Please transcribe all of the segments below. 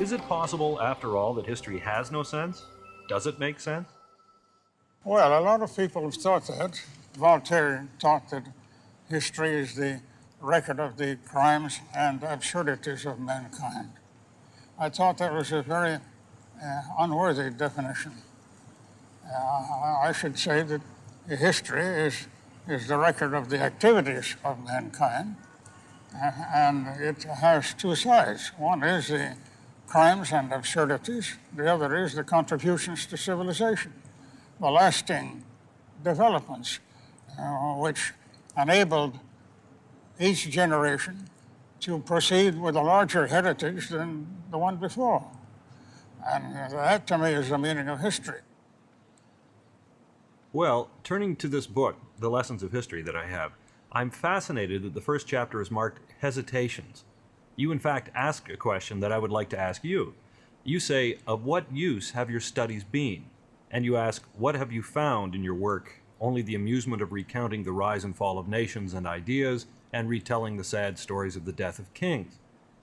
Is it possible, after all, that history has no sense? Does it make sense? Well, a lot of people have thought that. Voltaire thought that history is the record of the crimes and absurdities of mankind. I thought that was a very unworthy definition. I should say that history is the record of the activities of mankind, and it has two sides. One is the crimes and absurdities, the other is the contributions to civilization, the lasting developments which enabled each generation to proceed with a larger heritage than the one before. And that, to me, is the meaning of history. Well, turning to this book, The Lessons of History, that I have, I'm fascinated that the first chapter is marked Hesitations. You, in fact, ask a question that I would like to ask you. You say, of what use have your studies been? And you ask, what have you found in your work? Only the amusement of recounting the rise and fall of nations and ideas, and retelling the sad stories of the death of kings.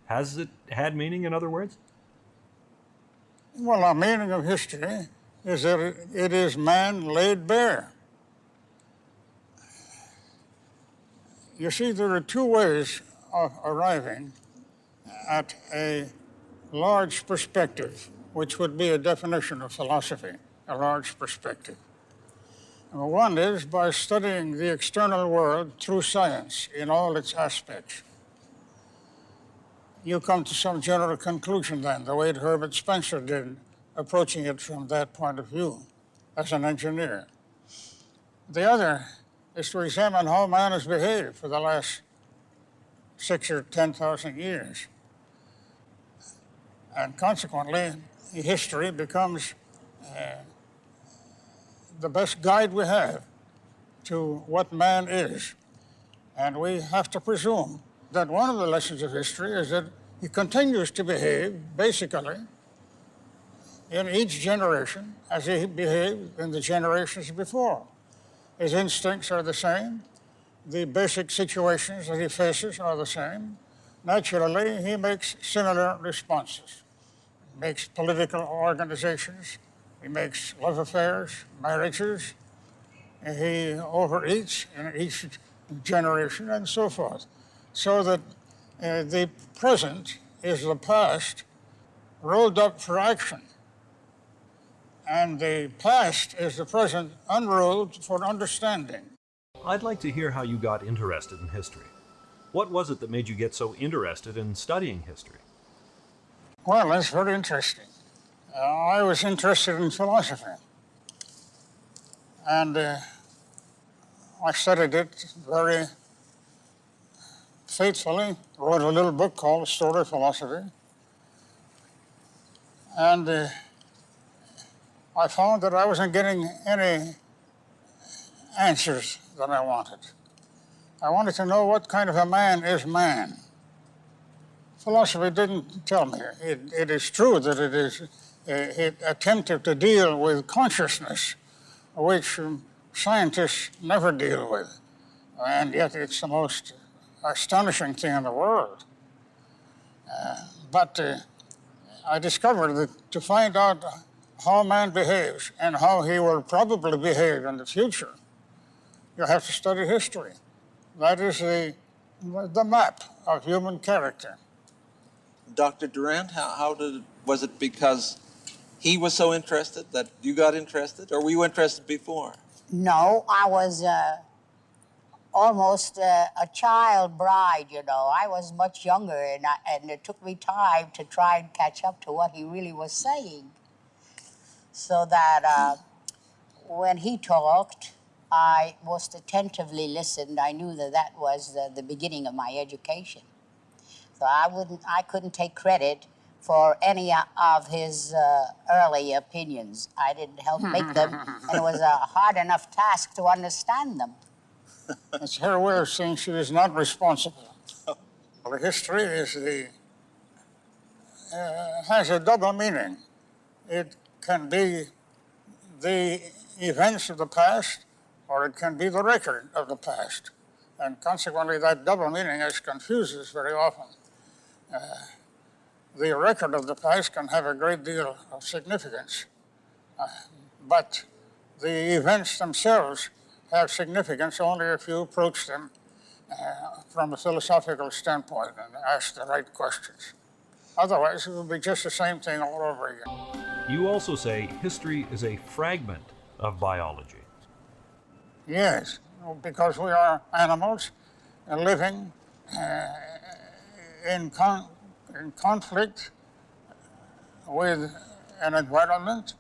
Has it had meaning, in other words? Well, the meaning of history is that it is man laid bare. You see, there are two ways of arriving at a large perspective, which would be a definition of philosophy, a large perspective. One is by studying the external world through science in all its aspects. You come to some general conclusion then, the way Herbert Spencer did, approaching it from that point of view as an engineer. The other is to examine how man has behaved for the last 6,000 or 10,000 years. And consequently, history becomes the best guide we have to what man is. And we have to presume that one of the lessons of history is that he continues to behave, basically, in each generation as he behaved in the generations before. His instincts are the same. The basic situations that he faces are the same. Naturally, he makes similar responses. He makes political organizations. He makes love affairs, marriages. He overeats in each generation and so forth. So that the present is the past rolled up for action. And the past is the present unrolled for understanding. I'd like to hear how you got interested in history. What was it that made you get so interested in studying history? Well, that's very interesting. I was interested in philosophy. And I studied it very faithfully, wrote a little book called Story of Philosophy. And I found that I wasn't getting any answers that I wanted. I wanted to know what kind of a man is man. Philosophy didn't tell me. It is true that it attempted to deal with consciousness, which scientists never deal with. And yet it's the most astonishing thing in the world. But I discovered that to find out how man behaves and how he will probably behave in the future, you have to study history. That is the map of human character. Dr. Durant, was it because he was so interested that you got interested, or were you interested before? No, I was almost a child bride, you know. I was much younger, and it took me time to try and catch up to what he really was saying. So that when he talked, I most attentively listened. I knew that that was the beginning of my education. So I couldn't take credit for any of his early opinions. I didn't help make them, and it was a hard enough task to understand them. It's her way of saying she is not responsible. Well, history is has a double meaning. It can be the events of the past, or it can be the record of the past. And consequently, that double meaning has confused us very often. the record of the past can have a great deal of significance, but the events themselves have significance only if you approach them from a philosophical standpoint and ask the right questions. Otherwise, it will be just the same thing all over again. You also say history is a fragment of biology. Yes, because we are animals living in conflict with an environment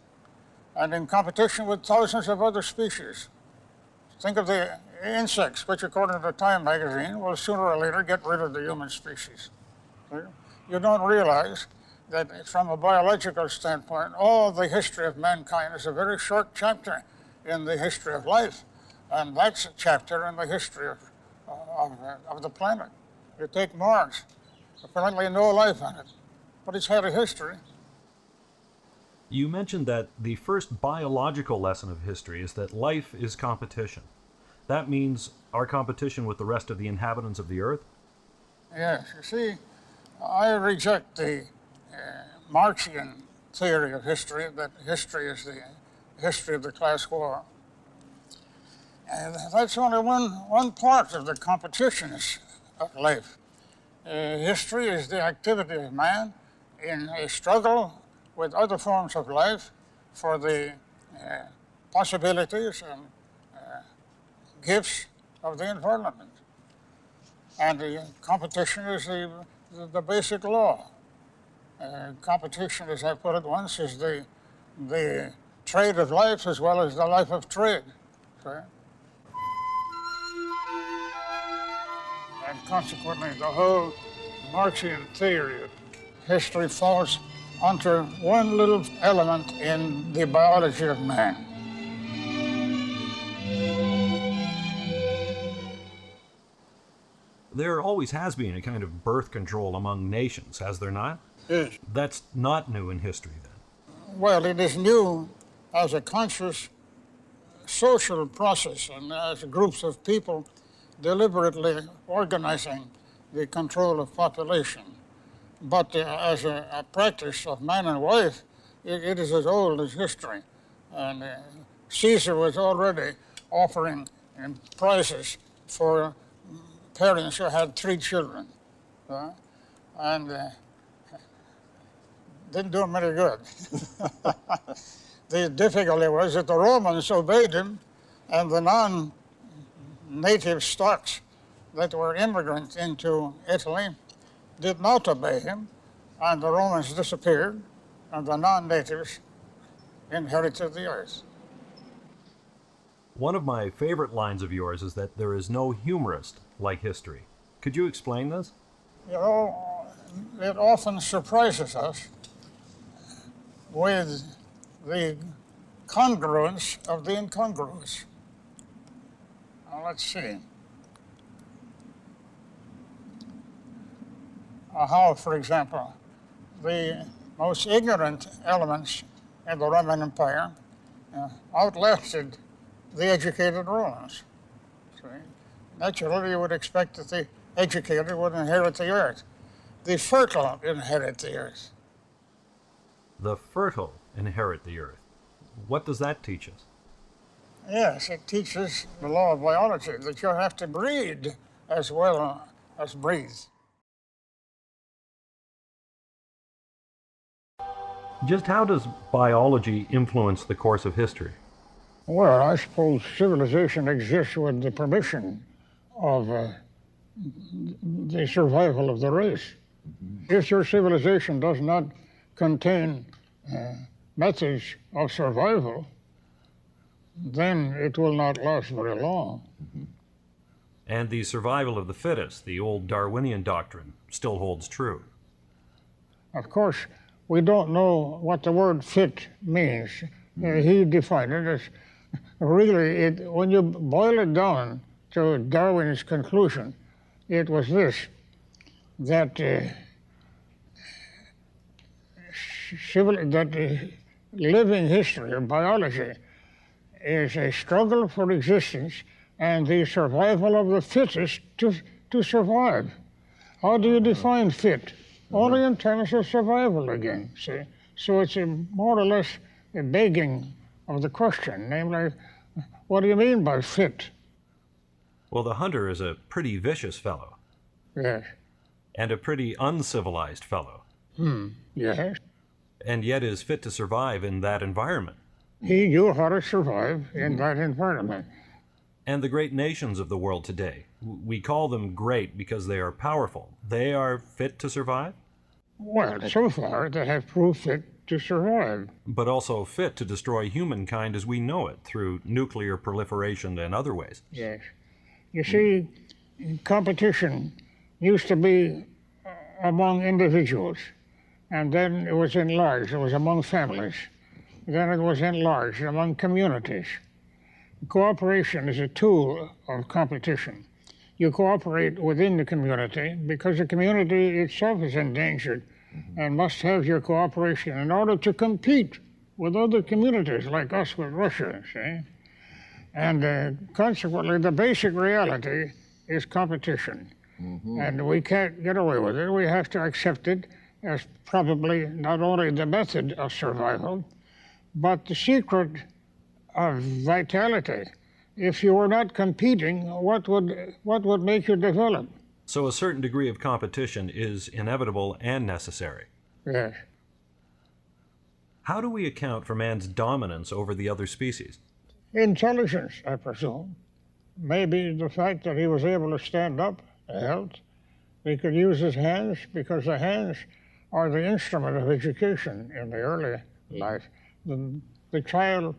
and in competition with thousands of other species. Think of the insects, which according to Time magazine will sooner or later get rid of the human species. You don't realize that from a biological standpoint, all the history of mankind is a very short chapter in the history of life. And that's a chapter in the history of the planet. You take Mars, apparently no life on it, but it's had a history. You mentioned that the first biological lesson of history is that life is competition. That means our competition with the rest of the inhabitants of the Earth? Yes, you see, I reject the Marxian theory of history, that history is the history of the class war. And that's only one part of the competitions of life. History is the activity of man in a struggle with other forms of life for the possibilities and gifts of the environment. And the competition is the basic law. Competition, as I put it once, is the trade of life as well as the life of trade. Okay? And consequently, the whole Marxian theory of history falls onto one little element in the biology of man. There always has been a kind of birth control among nations, has there not? Yes. That's not new in history, then. Well, it is new as a conscious social process and as groups of people deliberately organizing the control of population. But as a practice of man and wife, it is as old as history. And Caesar was already offering prizes for parents who had 3 children. And didn't do him any good. The difficulty was that the Romans obeyed him, and the non-native stocks that were immigrants into Italy did not obey him, and the Romans disappeared, and the non-natives inherited the earth. One of my favorite lines of yours is that there is no humorist like history. Could you explain this? You know, it often surprises us with the congruence of the incongruous. Now, let's see. How, for example, the most ignorant elements in the Roman Empire outlasted the educated Romans. See? Naturally, you would expect that the educated would inherit the earth. The fertile inherit the earth. The fertile inherit the earth. What does that teach us? Yes, it teaches the law of biology, that you have to breed as well as breathe. Just how does biology influence the course of history? Well, I suppose civilization exists with the permission of the survival of the race. If your civilization does not contain methods of survival, then it will not last very long. And the survival of the fittest, the old Darwinian doctrine, still holds true. Of course, we don't know what the word fit means. He defined it as really, when you boil it down to Darwin's conclusion, it was this, that living history or biology is a struggle for existence and the survival of the fittest to survive. How do you define fit? only in terms of survival again, see? So it's more or less a begging of the question, namely, what do you mean by fit? Well, the hunter is a pretty vicious fellow. Yes. And a pretty uncivilized fellow. Yes. And yet is fit to survive in that environment. He knew how to survive in that environment. And the great nations of the world today, we call them great because they are powerful. They are fit to survive? Well, so far they have proved fit to survive. But also fit to destroy humankind as we know it through nuclear proliferation and other ways. Yes. You see, competition used to be among individuals, and then it was enlarged. It was among families. Then it was enlarged among communities. Cooperation is a tool of competition. You cooperate within the community because the community itself is endangered and must have your cooperation in order to compete with other communities like us with Russia, see? And consequently, the basic reality is competition. And we can't get away with it. We have to accept it as probably not only the method of survival, but the secret of vitality. If you were not competing, what would make you develop? So a certain degree of competition is inevitable and necessary. Yes. How do we account for man's dominance over the other species? Intelligence, I presume. Maybe the fact that he was able to stand up helped. He could use his hands because the hands are the instrument of education in the early life. The child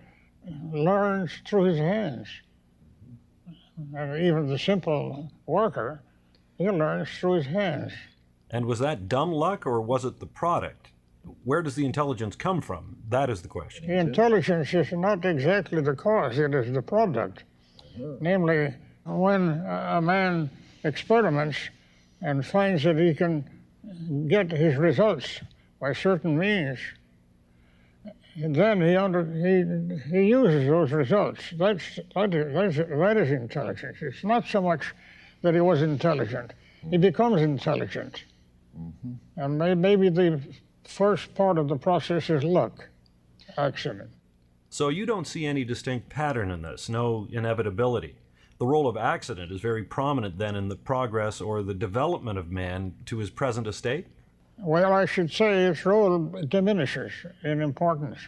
learns through his hands. And even the simple worker, he learns through his hands. And was that dumb luck or was it the product? Where does the intelligence come from? That is the question. The intelligence is not exactly the cause, it is the product. Namely, when a man experiments and finds that he can get his results by certain means, and then he uses those results. That is intelligence. It's not so much that he was intelligent. He becomes intelligent. And maybe the first part of the process is luck, accident. So you don't see any distinct pattern in this, no inevitability. The role of accident is very prominent then in the progress or the development of man to his present estate? Well, I should say its role diminishes in importance.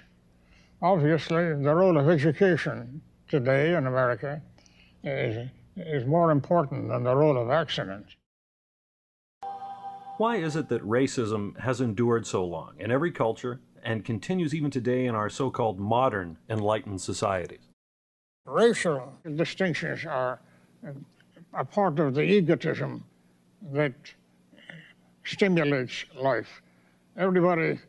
Obviously, the role of education today in America is more important than the role of accident. Why is it that racism has endured so long in every culture and continues even today in our so-called modern enlightened societies? Racial distinctions are a part of the egotism that stimulates life. Everybody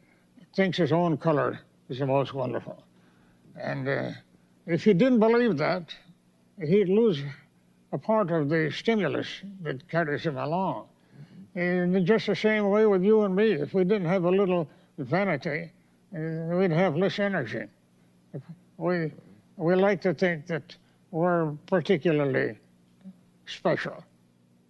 thinks his own color is the most wonderful. And if he didn't believe that, he'd lose a part of the stimulus that carries him along. And just the same way with you and me, if we didn't have a little vanity, we'd have less energy. We like to think that we're particularly special.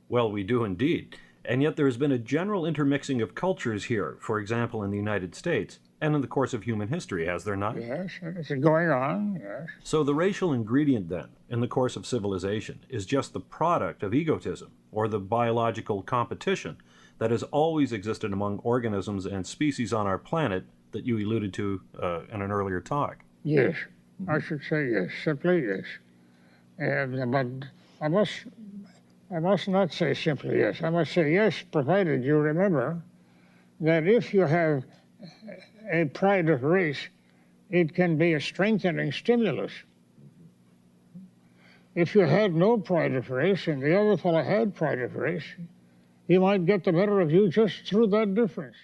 Well, we do indeed. And yet there has been a general intermixing of cultures here, for example, in the United States, and in the course of human history, has there not? Yes, it's going on, yes. So the racial ingredient, then, in the course of civilization, is just the product of egotism, or the biological competition that has always existed among organisms and species on our planet that you alluded to in an earlier talk. Yes, I should say yes, simply yes. But I must not say simply yes. I must say yes, provided you remember that if you have a pride of race, it can be a strengthening stimulus. If you had no pride of race and the other fellow had pride of race, he might get the better of you just through that difference.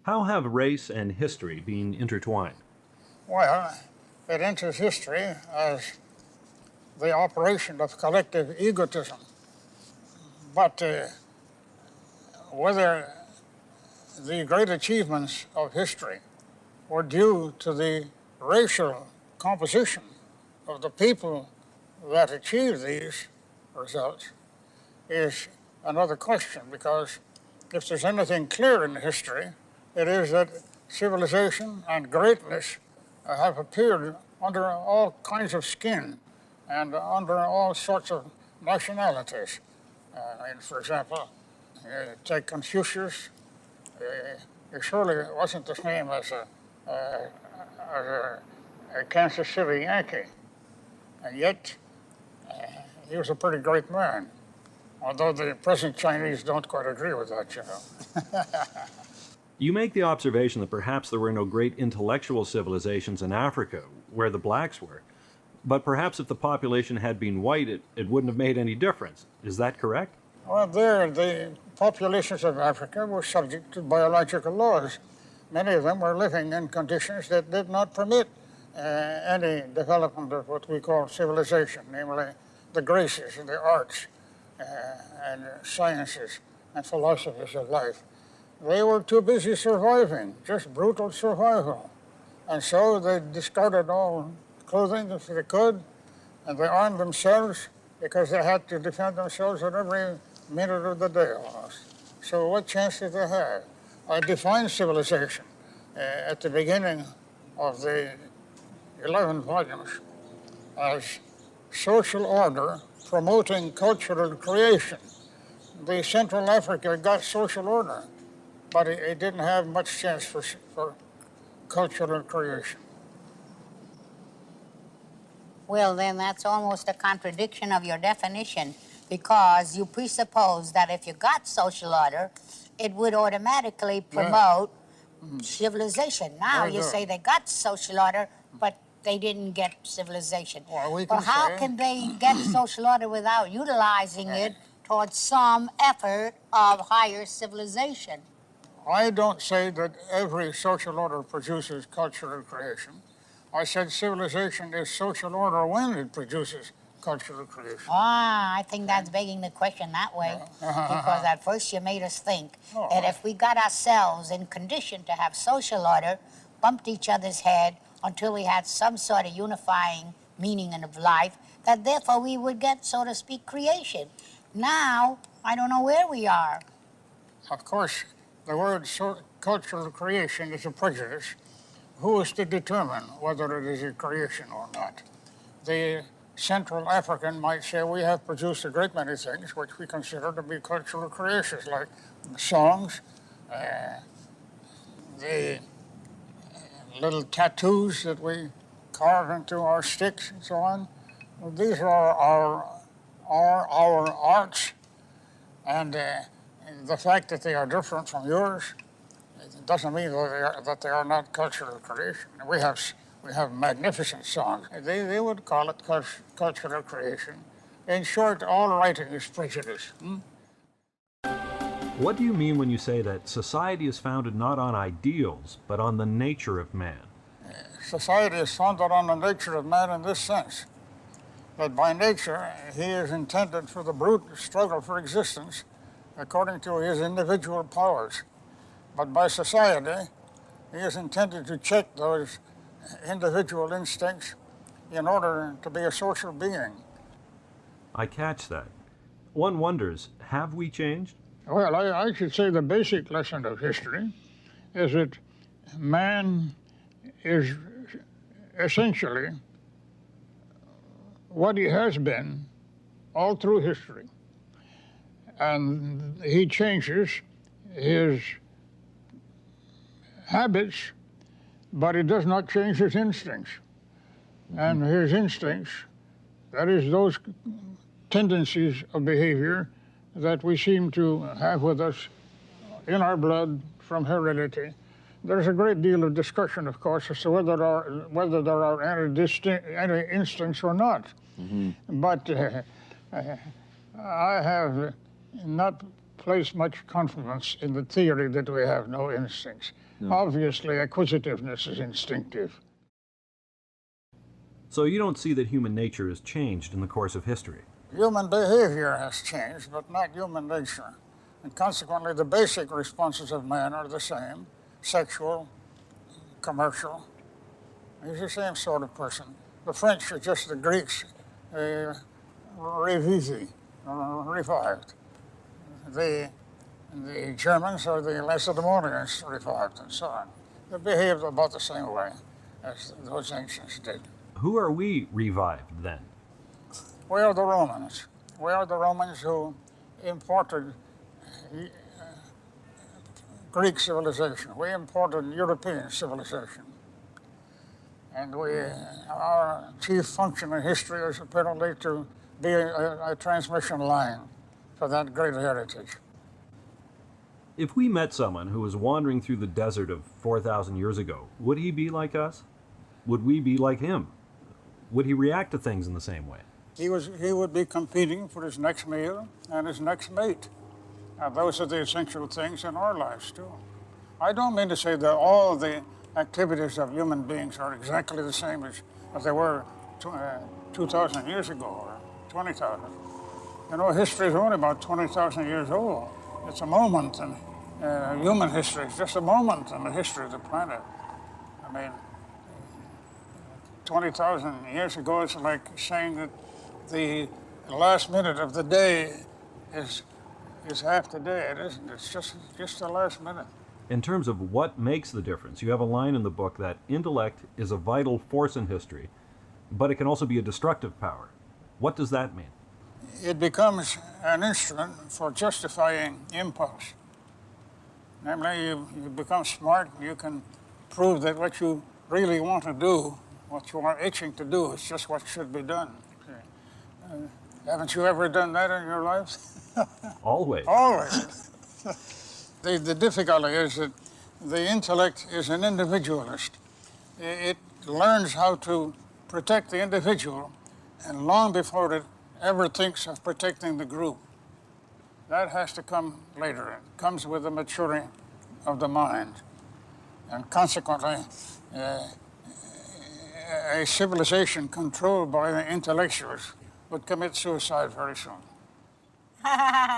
How have race and history been intertwined? Well, it enters history as the operation of collective egotism. But whether the great achievements of history were due to the racial composition of the people that achieved these results is another question, because if there's anything clear in history, it is that civilization and greatness have appeared under all kinds of skin and under all sorts of nationalities. For example, take Confucius. He surely wasn't the same as a Kansas City Yankee, and yet he was a pretty great man. Although the present Chinese don't quite agree with that, you know. You make the observation that perhaps there were no great intellectual civilizations in Africa, where the blacks were. But perhaps if the population had been white, it wouldn't have made any difference. Is that correct? Well, the populations of Africa were subject to biological laws. Many of them were living in conditions that did not permit any development of what we call civilization, namely the graces and the arts and sciences and philosophies of life. They were too busy surviving, just brutal survival. And so they discarded all clothing if they could, and they armed themselves because they had to defend themselves at every minute of the day almost. So what chance did they have? I defined civilization at the beginning of the 11 volumes as social order promoting cultural creation. The Central Africa got social order, but it didn't have much chance for cultural creation. Well, then that's almost a contradiction of your definition, because you presuppose that if you got social order, it would automatically promote civilization. Now you say they got social order, but they didn't get civilization. Well, how can they get social order without utilizing it towards some effort of higher civilization? I don't say that every social order produces cultural creation. I said civilization is social order when it produces cultural creation. I think that's begging the question that way, because at first you made us think that if we got ourselves in condition to have social order, bumped each other's head until we had some sort of unifying meaning of life, that therefore we would get, so to speak, creation. Now, I don't know where we are. Of course, the word cultural creation is a prejudice. Who is to determine whether it is a creation or not? The Central African might say we have produced a great many things which we consider to be cultural creations, like songs, the little tattoos that we carve into our sticks and so on. Well, these are our arts, and the fact that they are different from yours, it doesn't mean that they are not cultural creation. We have magnificent songs. They would call it cultural creation. In short, all writing is prejudice. What do you mean when you say that society is founded not on ideals, but on the nature of man? Society is founded on the nature of man in this sense, that by nature he is intended for the brute struggle for existence according to his individual powers. But by society, he is intended to check those individual instincts in order to be a social being. I catch that. One wonders, have we changed? Well, I should say the basic lesson of history is that man is essentially what he has been all through history. And he changes his habits, but it does not change his instincts. And his instincts, that is those tendencies of behavior that we seem to have with us in our blood from heredity. There's a great deal of discussion, of course, as to whether there are any instincts or not. But I have not placed much confidence in the theory that we have no instincts. No. Obviously, acquisitiveness is instinctive. So you don't see that human nature has changed in the course of history? Human behavior has changed, but not human nature. And consequently, the basic responses of man are the same: sexual, commercial. He's the same sort of person. The French are just the Greeks revived. The the Germans or the Lacedaemonians revived and so on. They behaved about the same way as those ancients did. Who are we revived then? We are the Romans. We are the Romans who imported Greek civilization. We imported European civilization. And our chief function in history is apparently to be a transmission line for that great heritage. If we met someone who was wandering through the desert of 4,000 years ago, would he be like us? Would we be like him? Would he react to things in the same way? He would be competing for his next meal and his next mate. Those are the essential things in our lives, too. I don't mean to say that all the activities of human beings are exactly the same as they were 2,000 years ago or 20,000. You know, history is only about 20,000 years old. It's a moment, and human history is just a moment in the history of the planet. I mean, 20,000 years ago, it's like saying that the last minute of the day is half the day. It isn't. It's just the last minute. In terms of what makes the difference, you have a line in the book that intellect is a vital force in history, but it can also be a destructive power. What does that mean? It becomes an instrument for justifying impulse. Namely, you become smart, you can prove that what you really want to do, what you are itching to do, is just what should be done. Haven't you ever done that in your life? Always. Always. The difficulty is that the intellect is an individualist. It learns how to protect the individual, and long before it ever thinks of protecting the group. That has to come later. It comes with the maturing of the mind. And consequently, a civilization controlled by the intellectuals would commit suicide very soon.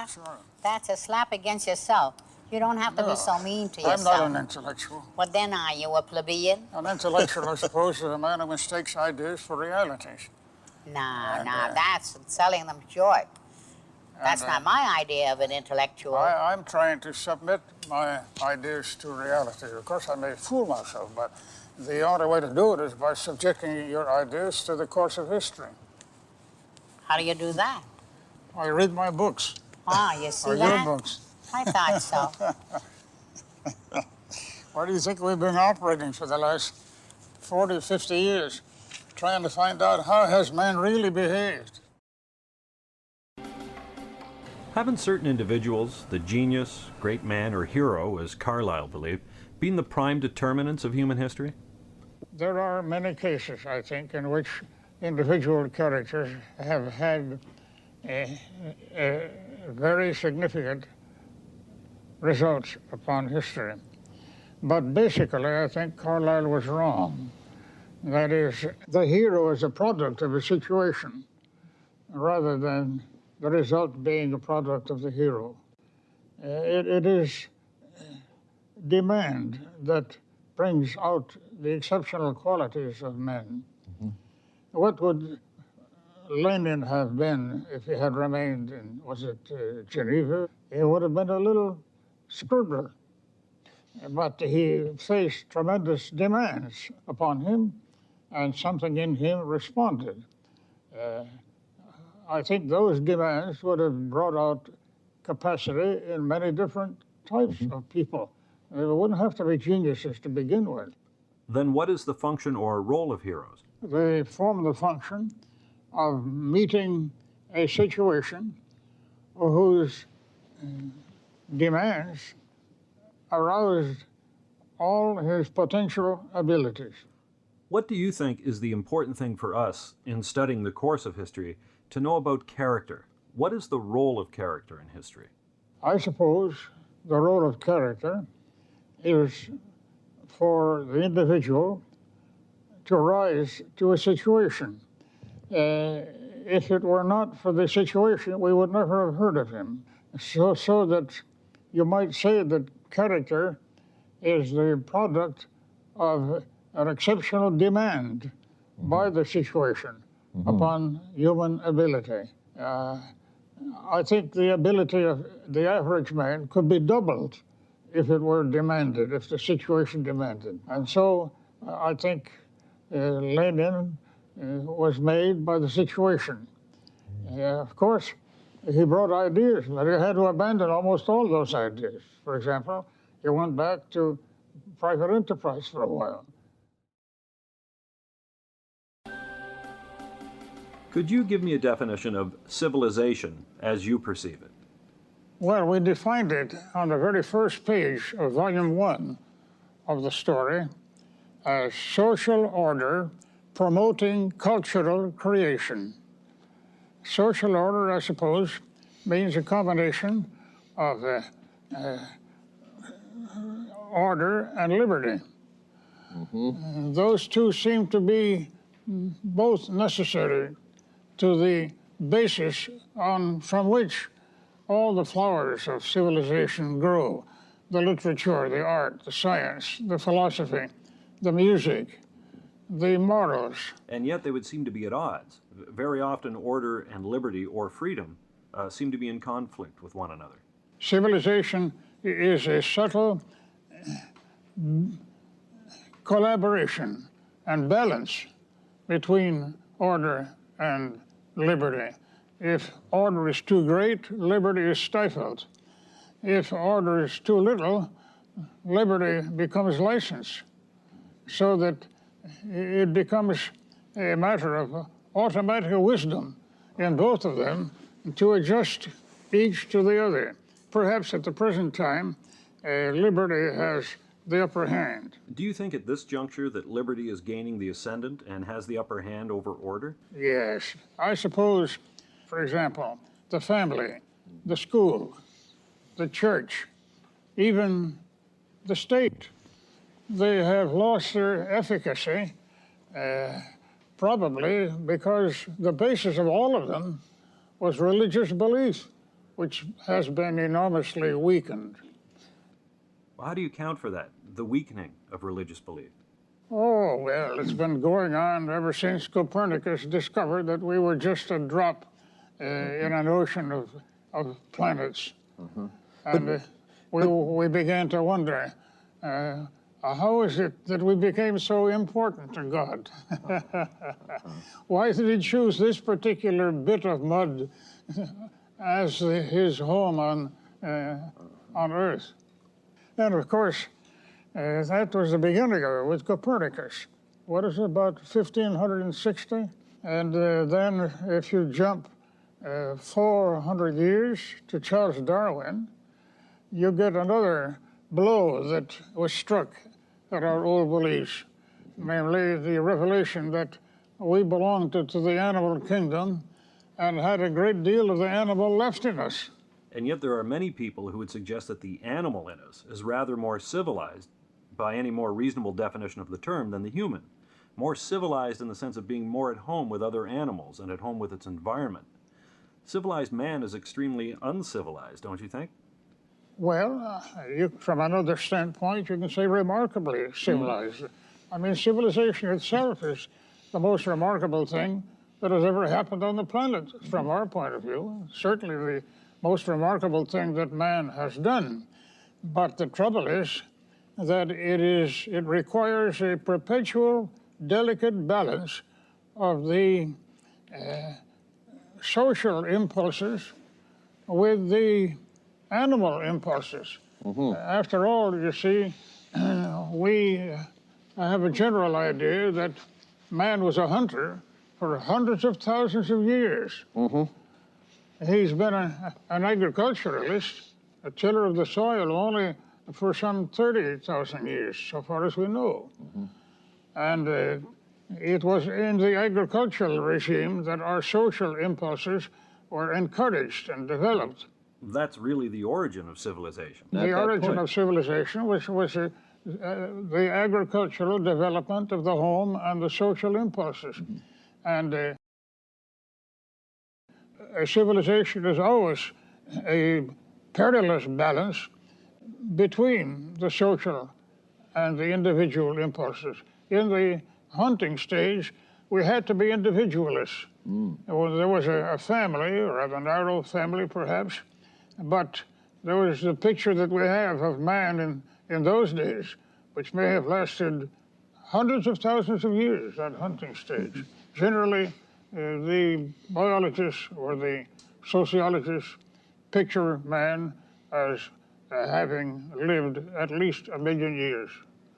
Sure. That's a slap against yourself. You don't have to be so mean to yourself. I'm not an intellectual. What then are you, a plebeian? An intellectual, I suppose, is a man who mistakes ideas for realities. No, that's selling them short. That's not my idea of an intellectual. I'm trying to submit my ideas to reality. Of course, I may fool myself, but the only way to do it is by subjecting your ideas to the course of history. How do you do that? I read my books. Ah, you see or that? your books. I thought so. Where do you think we've been operating for the last 40, 50 years, trying to find out how has man really behaved? Haven't certain individuals, the genius, great man, or hero, as Carlyle believed, been the prime determinants of human history? There are many cases, I think, in which individual characters have had a very significant results upon history. But basically, I think Carlyle was wrong. That is, the hero is a product of a situation rather than the result being a product of the hero. It is demand that brings out the exceptional qualities of men. Mm-hmm. What would Lenin have been if he had remained in, was it Geneva? He would have been a little scribbler. But he faced tremendous demands upon him, and something in him responded. I think those demands would have brought out capacity in many different types of people. They wouldn't have to be geniuses to begin with. Then what is the function or role of heroes? They form the function of meeting a situation whose demands aroused all his potential abilities. What do you think is the important thing for us in studying the course of history to know about character? What is the role of character in history? I suppose the role of character is for the individual to rise to a situation. If it were not for the situation, we would never have heard of him. So that you might say that character is the product of an exceptional demand by the situation upon human ability. I think the ability of the average man could be doubled if it were demanded, if the situation demanded. And so I think Lenin was made by the situation. Of course, he brought ideas, but he had to abandon almost all those ideas. For example, he went back to private enterprise for a while. Could you give me a definition of civilization as you perceive it? Well, we defined it on the very first page of volume 1 of the story as social order promoting cultural creation. Social order, I suppose, means a combination of order and liberty. Mm-hmm. Those two seem to be both necessary to the basis from which all the flowers of civilization grow: the literature, the art, the science, the philosophy, the music, the morals. And yet they would seem to be at odds. Very often order and liberty or freedom seem to be in conflict with one another. Civilization is a subtle collaboration and balance between order and liberty. If order is too great, liberty is stifled. If order is too little, liberty becomes license, so that it becomes a matter of automatic wisdom in both of them to adjust each to the other. Perhaps at the present time, liberty has the upper hand. Do you think at this juncture that liberty is gaining the ascendant and has the upper hand over order? Yes. I suppose, for example, the family, the school, the church, even the state, they have lost their efficacy, probably because the basis of all of them was religious belief, which has been enormously weakened. Well, how do you account for that, the weakening of religious belief? Oh, well, it's been going on ever since Copernicus discovered that we were just a drop in an ocean of planets. Mm-hmm. And we began to wonder, how is it that we became so important to God? Why did he choose this particular bit of mud as his home on Earth? And of course, that was the beginning of it with Copernicus. What is it, about 1560? And then if you jump 400 years to Charles Darwin, you get another blow that was struck at our old beliefs, namely the revelation that we belonged to the animal kingdom and had a great deal of the animal left in us. And yet there are many people who would suggest that the animal in us is rather more civilized, by any more reasonable definition of the term, than the human. More civilized in the sense of being more at home with other animals and at home with its environment. Civilized man is extremely uncivilized, don't you think? Well, from another standpoint, you can say remarkably civilized. I mean, civilization itself is the most remarkable thing that has ever happened on the planet, from our point of view. Certainly the most remarkable thing that man has done. But the trouble is that it requires a perpetual, delicate balance of the social impulses with the animal impulses. Mm-hmm. After all, you see, we have a general idea that man was a hunter for hundreds of thousands of years. Mm-hmm. He's been an agriculturalist, a tiller of the soil, only for some 30,000 years, so far as we know. Mm-hmm. And it was in the agricultural regime that our social impulses were encouraged and developed. That's really the origin of civilization. The origin of civilization was the agricultural development of the home and the social impulses. Mm-hmm. And a civilization is always a perilous balance between the social and the individual impulses. In the hunting stage, we had to be individualists. Well, there was a family, or a narrow family perhaps, but there was the picture that we have of man in those days, which may have lasted hundreds of thousands of years, that hunting stage. Generally, the biologists or the sociologists picture man as having lived at least 1 million years.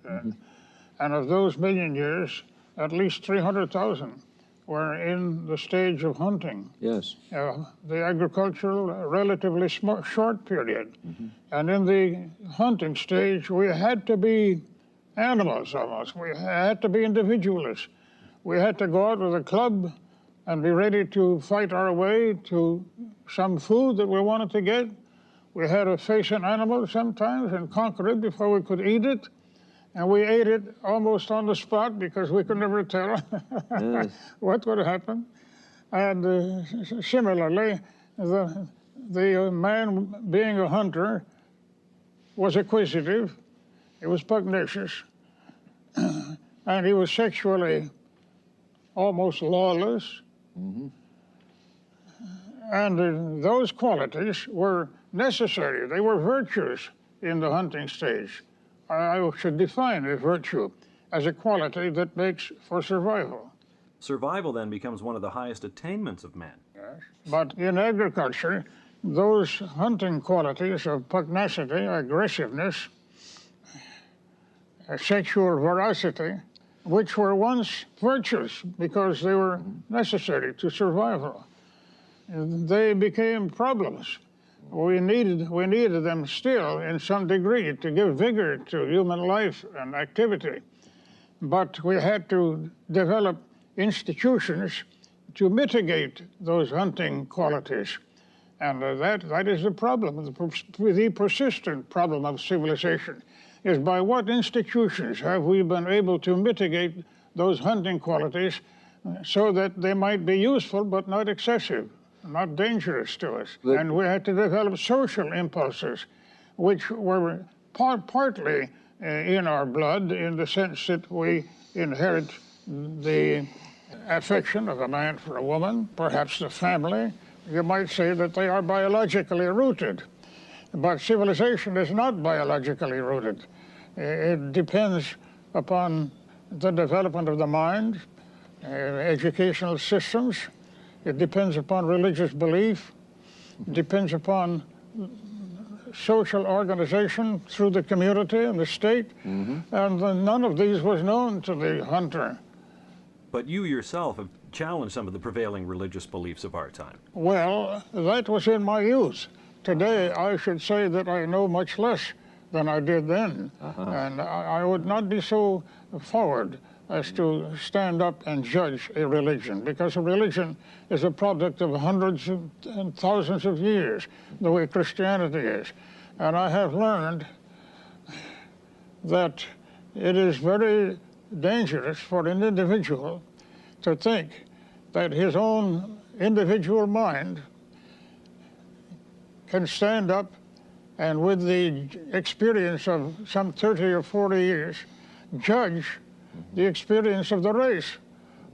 And of those million years, at least 300,000 were in the stage of hunting. Yes. The agricultural, relatively short period. And in the hunting stage, we had to be animals almost. We had to be individualists. We had to go out with a club and be ready to fight our way to some food that we wanted to get. We had to face an animal sometimes and conquer it before we could eat it. And we ate it almost on the spot because we could never tell what would happen. And similarly, the man being a hunter was acquisitive, he was pugnacious, and he was sexually almost lawless. And those qualities were necessary. They were virtues in the hunting stage. I should define a virtue as a quality that makes for survival. Survival then becomes one of the highest attainments of man. Yes. But in agriculture, those hunting qualities of pugnacity, aggressiveness, sexual veracity, which were once virtues because they were necessary to survival, they became problems. We needed them still in some degree to give vigor to human life and activity. But we had to develop institutions to mitigate those hunting qualities. And that is the problem, the persistent problem of civilization, is by what institutions have we been able to mitigate those hunting qualities so that they might be useful but not excessive, not dangerous to us. And we had to develop social impulses, which were partly in our blood in the sense that we inherit the affection of a man for a woman, perhaps the family. You might say that they are biologically rooted. But civilization is not biologically rooted. It depends upon the development of the mind, educational systems. It depends upon religious belief. It depends upon social organization through the community and the state. And none of these was known to the hunter. But you yourself have challenged some of the prevailing religious beliefs of our time. Well, that was in my youth. Today, I should say that I know much less than I did then. And I would not be so forward as to stand up and judge a religion, because a religion is a product of hundreds and thousands of years, the way Christianity is. And I have learned that it is very dangerous for an individual to think that his own individual mind can stand up and, with the experience of some 30 or 40 years, judge the experience of the race,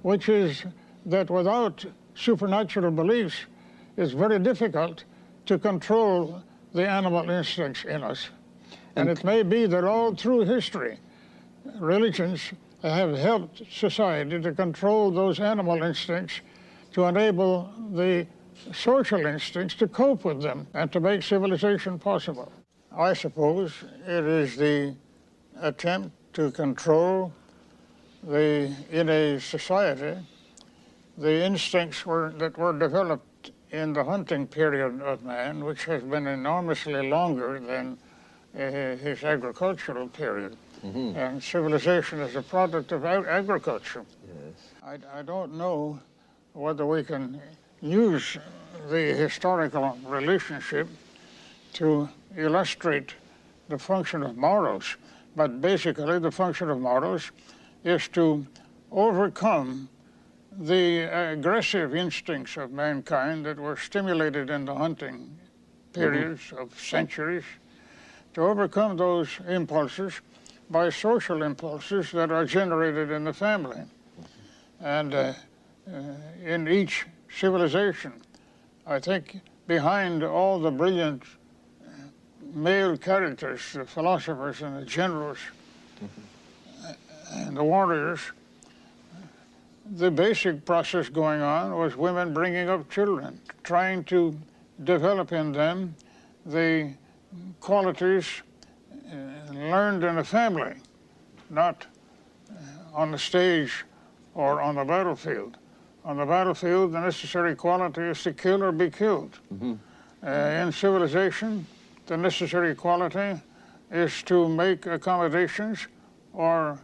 which is that without supernatural beliefs, it's very difficult to control the animal instincts in us. And it may be that all through history, religions have helped society to control those animal instincts to enable the social instincts to cope with them and to make civilization possible. I suppose it is the attempt to control in a society, the instincts that were developed in the hunting period of man, which has been enormously longer than his agricultural period. And civilization is a product of agriculture. Yes. I don't know whether we can use the historical relationship to illustrate the function of morals, but basically the function of morals is to overcome the aggressive instincts of mankind that were stimulated in the hunting periods of centuries, to overcome those impulses by social impulses that are generated in the family. And in each civilization, I think behind all the brilliant male characters, the philosophers and the generals and the warriors, the basic process going on was women bringing up children, trying to develop in them the qualities learned in a family, not on the stage or on the battlefield. On the battlefield, the necessary quality is to kill or be killed. In civilization, the necessary quality is to make accommodations or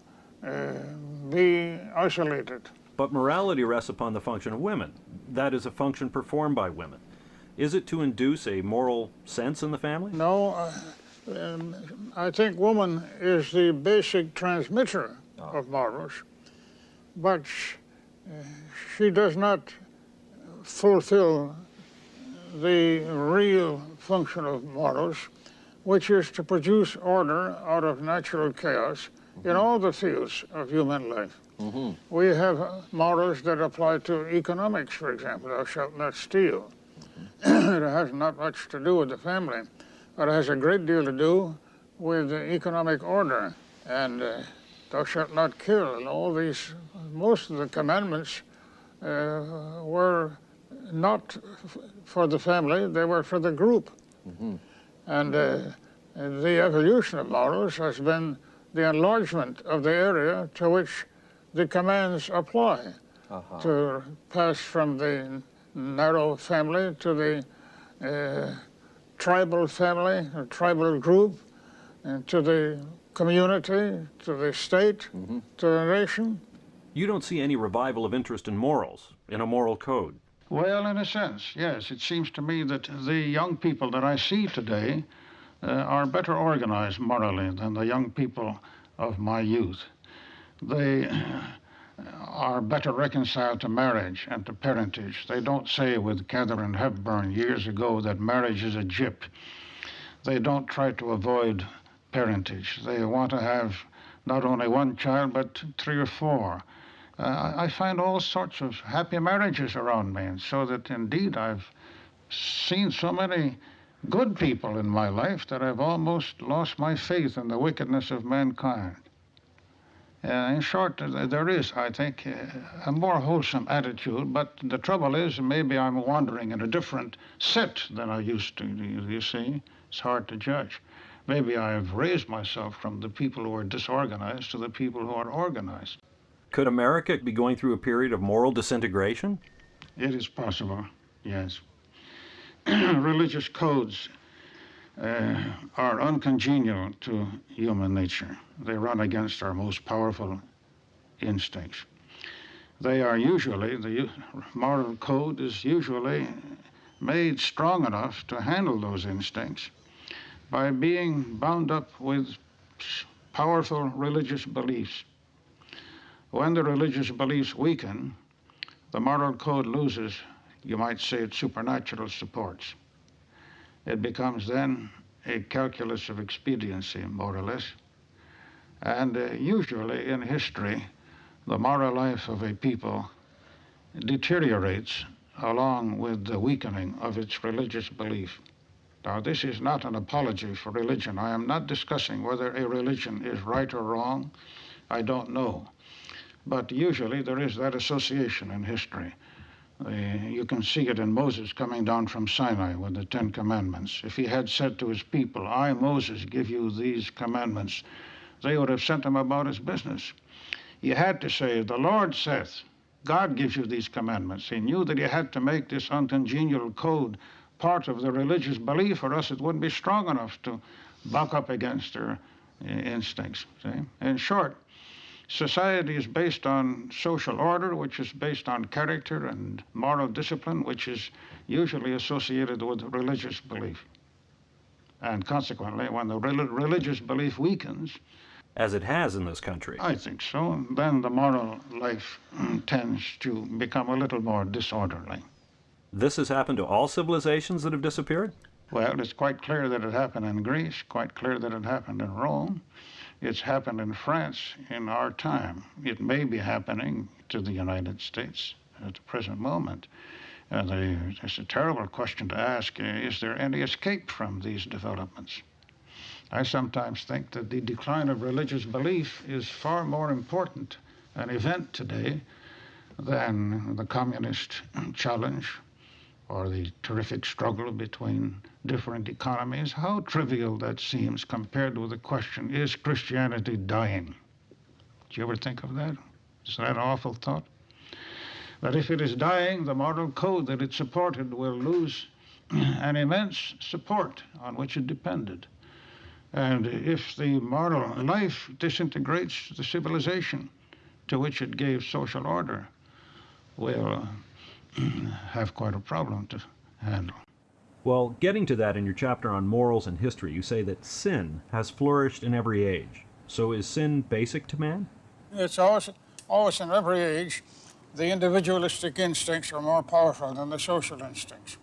be isolated. But morality rests upon the function of women. That is a function performed by women. Is it to induce a moral sense in the family? No, I think woman is the basic transmitter of morals, but she does not fulfill the real function of morals, which is to produce order out of natural chaos in all the fields of human life. We have morals that apply to economics, for example. Thou shalt not steal. It has not much to do with the family, but it has a great deal to do with the economic order. And thou shalt not kill. And all these, most of the commandments were not for the family, they were for the group. And the evolution of morals has been the enlargement of the area to which the commands apply, to pass from the narrow family to the tribal family, or tribal group, and to the community, to the state, to the nation. You don't see any revival of interest in morals, in a moral code. Well, in a sense, yes. It seems to me that the young people that I see today are better organized morally than the young people of my youth. They are better reconciled to marriage and to parentage. They don't say with Catherine Hepburn years ago that marriage is a gyp. They don't try to avoid parentage. They want to have not only one child, but 3 or 4. I find all sorts of happy marriages around me, and so that indeed I've seen so many good people in my life that I've almost lost my faith in the wickedness of mankind. In short, there is, I think, a more wholesome attitude, but the trouble is maybe I'm wandering in a different set than I used to, you see. It's hard to judge. Maybe I've raised myself from the people who are disorganized to the people who are organized. Could America be going through a period of moral disintegration? It is possible, yes. Religious codes are uncongenial to human nature. They run against our most powerful instincts. They are usually, the moral code is usually made strong enough to handle those instincts by being bound up with powerful religious beliefs. When the religious beliefs weaken, the moral code loses, you might say, its supernatural supports. It becomes then a calculus of expediency, more or less. And usually in history, the moral life of a people deteriorates along with the weakening of its religious belief. Now, this is not an apology for religion. I am not discussing whether a religion is right or wrong. I don't know. But usually there is that association in history. You can see it in Moses coming down from Sinai with the 10 Commandments. If he had said to his people, I, Moses, give you these commandments, they would have sent him about his business. He had to say, the Lord saith, God gives you these commandments. He knew that he had to make this uncongenial code part of the religious belief, or else it wouldn't be strong enough to buck up against their instincts. See? In short, society is based on social order, which is based on character and moral discipline, which is usually associated with religious belief. And consequently, when the religious belief weakens, As it has in this country. I think so, then the moral life tends to become a little more disorderly. This has happened to all civilizations that have disappeared? Well, it's quite clear that it happened in Greece, quite clear that it happened in Rome. It's happened in France in our time. It may be happening to the United States at the present moment. It's a terrible question to ask. Is there any escape from these developments? I sometimes think that the decline of religious belief is far more important an event today than the communist challenge or the terrific struggle between different economies. How trivial that seems compared with the question, is Christianity dying? Do you ever think of that? Is that an awful thought? That if it is dying, the moral code that it supported will lose an immense support on which it depended. And if the moral life disintegrates, the civilization to which it gave social order will have quite a problem to handle. Well, getting to that in your chapter on morals and history, you say that sin has flourished in every age. So is sin basic to man? It's always in every age, the individualistic instincts are more powerful than the social instincts.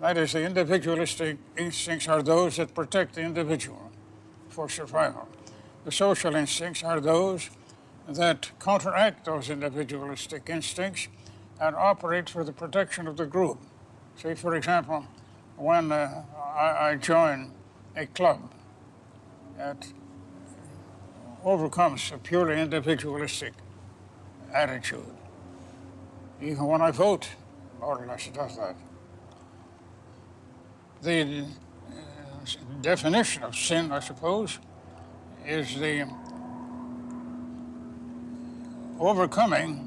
That is, the individualistic instincts are those that protect the individual for survival. The social instincts are those that counteract those individualistic instincts and operate for the protection of the group. See, for example, when I join a club that overcomes a purely individualistic attitude, even when I vote, more or less it does that. The definition of sin, I suppose, is the overcoming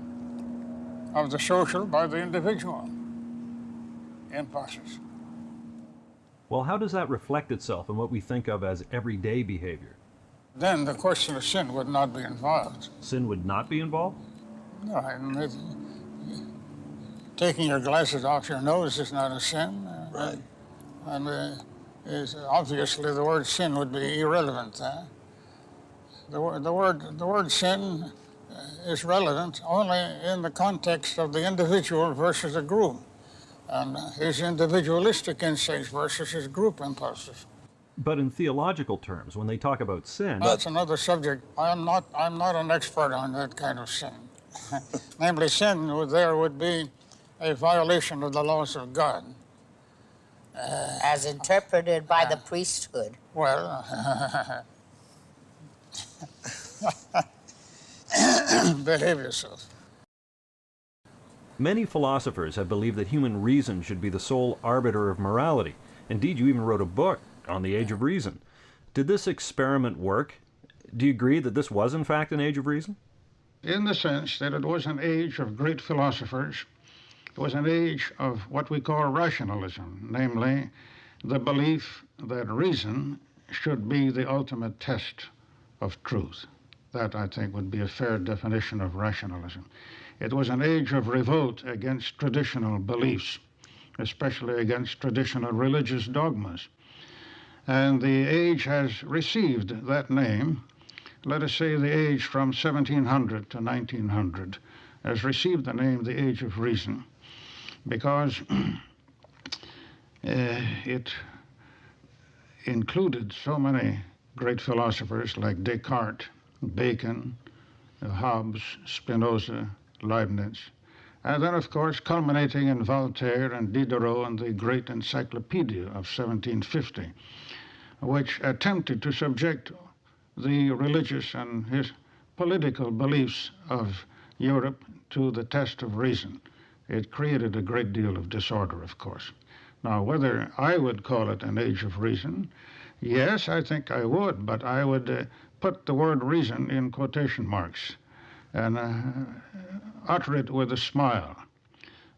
of the social by the individual impulses. Well, how does that reflect itself in what we think of as everyday behavior? Then the question of sin would not be involved. Sin would not be involved? No, taking your glasses off your nose is not a sin. Right. And is obviously the word sin would be irrelevant. The word sin is relevant only in the context of the individual versus a group, and his individualistic instincts versus his group impulses. But in theological terms, when they talk about sin, That's another subject. I'm not an expert on that kind of sin. Namely, sin there would be a violation of the laws of God. As interpreted by the priesthood. Well, behave yourself. many philosophers have believed that human reason should be the sole arbiter of morality. Indeed, you even wrote a book on the age of reason. Did this experiment work? Do you agree that this was in fact an age of reason? In the sense that it was an age of great philosophers. It was an age of what we call rationalism, namely the belief that reason should be the ultimate test of truth. That, I think, would be a fair definition of rationalism. It was an age of revolt against traditional beliefs, especially against traditional religious dogmas. And the age has received that name. Let us say the age from 1700 to 1900 has received the name the Age of Reason because it included so many great philosophers like Descartes, Bacon, Hobbes, Spinoza, Leibniz, and then, of course, culminating in Voltaire and Diderot and the great Encyclopedia of 1750, which attempted to subject the religious and his political beliefs of Europe to the test of reason. It created a great deal of disorder, of course. Now, whether I would call it an age of reason, yes, I think I would, but I would put the word reason in quotation marks and utter it with a smile,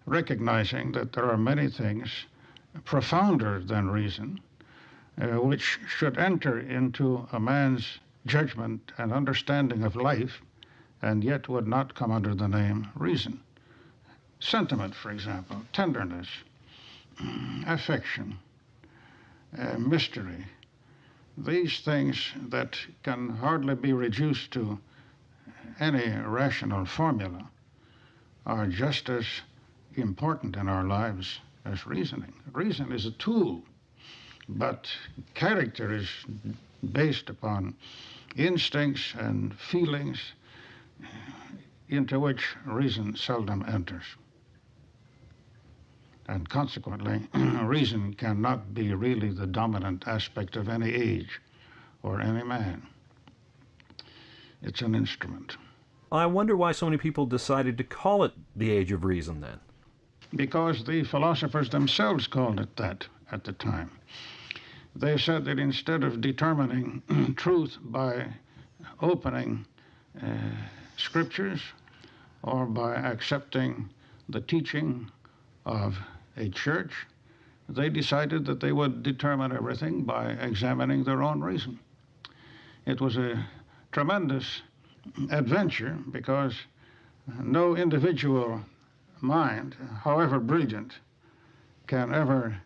recognizing that there are many things profounder than reason, which should enter into a man's judgment and understanding of life, and yet would not come under the name reason. Sentiment, for example, tenderness, affection, mystery, these things that can hardly be reduced to any rational formula are just as important in our lives as reasoning. Reason is a tool, but character is based upon instincts and feelings into which reason seldom enters. And consequently, reason cannot be really the dominant aspect of any age or any man. It's an instrument. I wonder why so many people decided to call it the Age of Reason then. Because the philosophers themselves called it that at the time. They said that instead of determining truth by opening scriptures or by accepting the teaching of a church, they decided that they would determine everything by examining their own reason. It was a tremendous adventure because no individual mind, however brilliant, can ever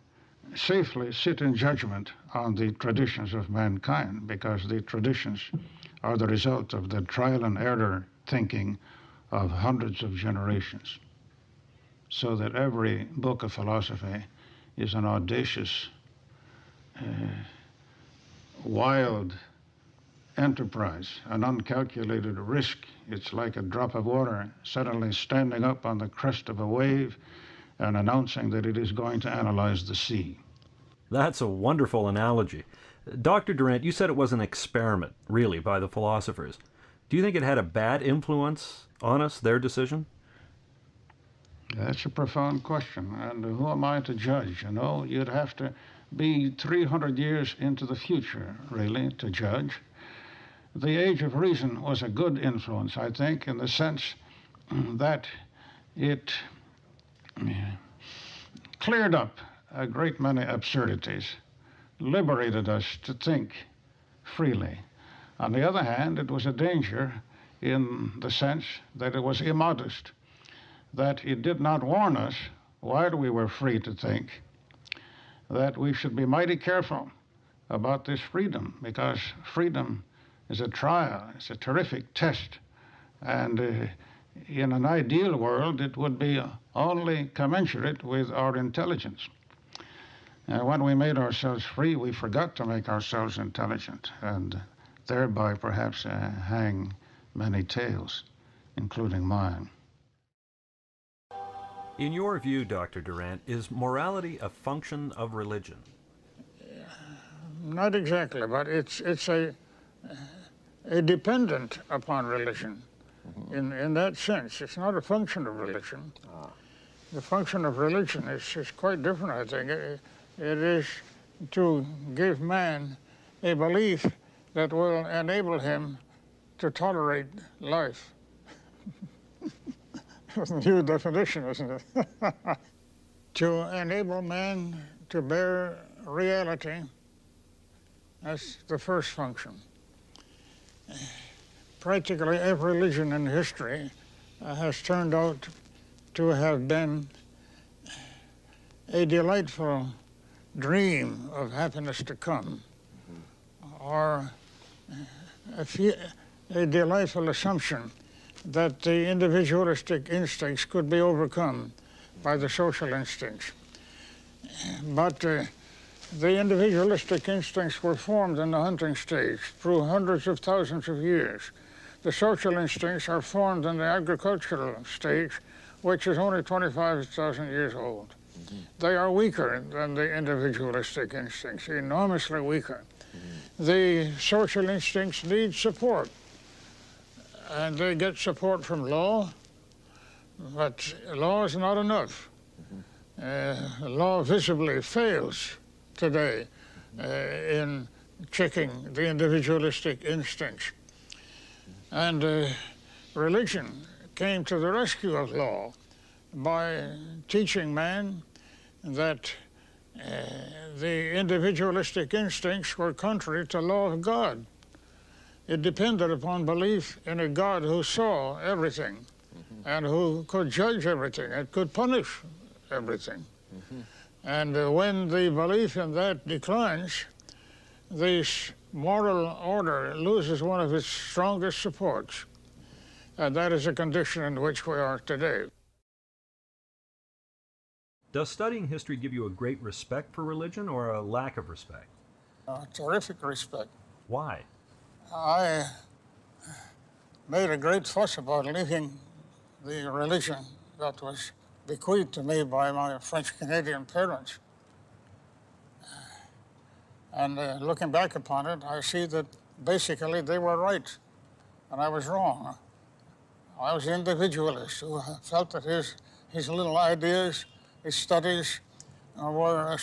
safely sit in judgment on the traditions of mankind, because the traditions are the result of the trial and error thinking of hundreds of generations. So that every book of philosophy is an audacious, wild enterprise, an uncalculated risk. It's like a drop of water suddenly standing up on the crest of a wave and announcing that it is going to analyze the sea. That's a wonderful analogy. Dr. Durant, you said it was an experiment, really, by the philosophers. Do you think it had a bad influence on us, their decision? That's a profound question, and who am I to judge? You know, you'd have to be 300 years into the future, really, to judge. The Age of Reason was a good influence, I think, in the sense that it cleared up a great many absurdities, liberated us to think freely. On the other hand, it was a danger in the sense that it was immodest, that it did not warn us, while we were free to think, that we should be mighty careful about this freedom, because freedom is a trial, it's a terrific test, and in an ideal world it would be only commensurate with our intelligence. When we made ourselves free, we forgot to make ourselves intelligent, and thereby perhaps hang many tales, including mine. In your view, Dr. Durant, is morality a function of religion? Not exactly, but it's a dependent upon religion. In that sense, it's not a function of religion. The function of religion is quite different, I think. It is to give man a belief that will enable him to tolerate life. It's a new definition, isn't it? To enable man to bear reality, that's the first function. Practically every religion in history has turned out to have been a delightful dream of happiness to come, or a delightful assumption that the individualistic instincts could be overcome by the social instincts. But the individualistic instincts were formed in the hunting stage through hundreds of thousands of years. The social instincts are formed in the agricultural stage, which is only 25,000 years old. They are weaker than the individualistic instincts, enormously weaker. The social instincts need support, and they get support from law, but law is not enough. Law visibly fails today in checking the individualistic instincts. And religion came to the rescue of law by teaching man that the individualistic instincts were contrary to the law of God. It depended upon belief in a God who saw everything and who could judge everything and could punish everything. And when the belief in that declines, this moral order loses one of its strongest supports. And that is a condition in which we are today. Does studying history give you a great respect for religion or a lack of respect? Terrific respect. Why? I made a great fuss about leaving the religion that was bequeathed to me by my French-Canadian parents. And looking back upon it, I see that basically they were right, and I was wrong. I was an individualist who felt that his little ideas, his studies were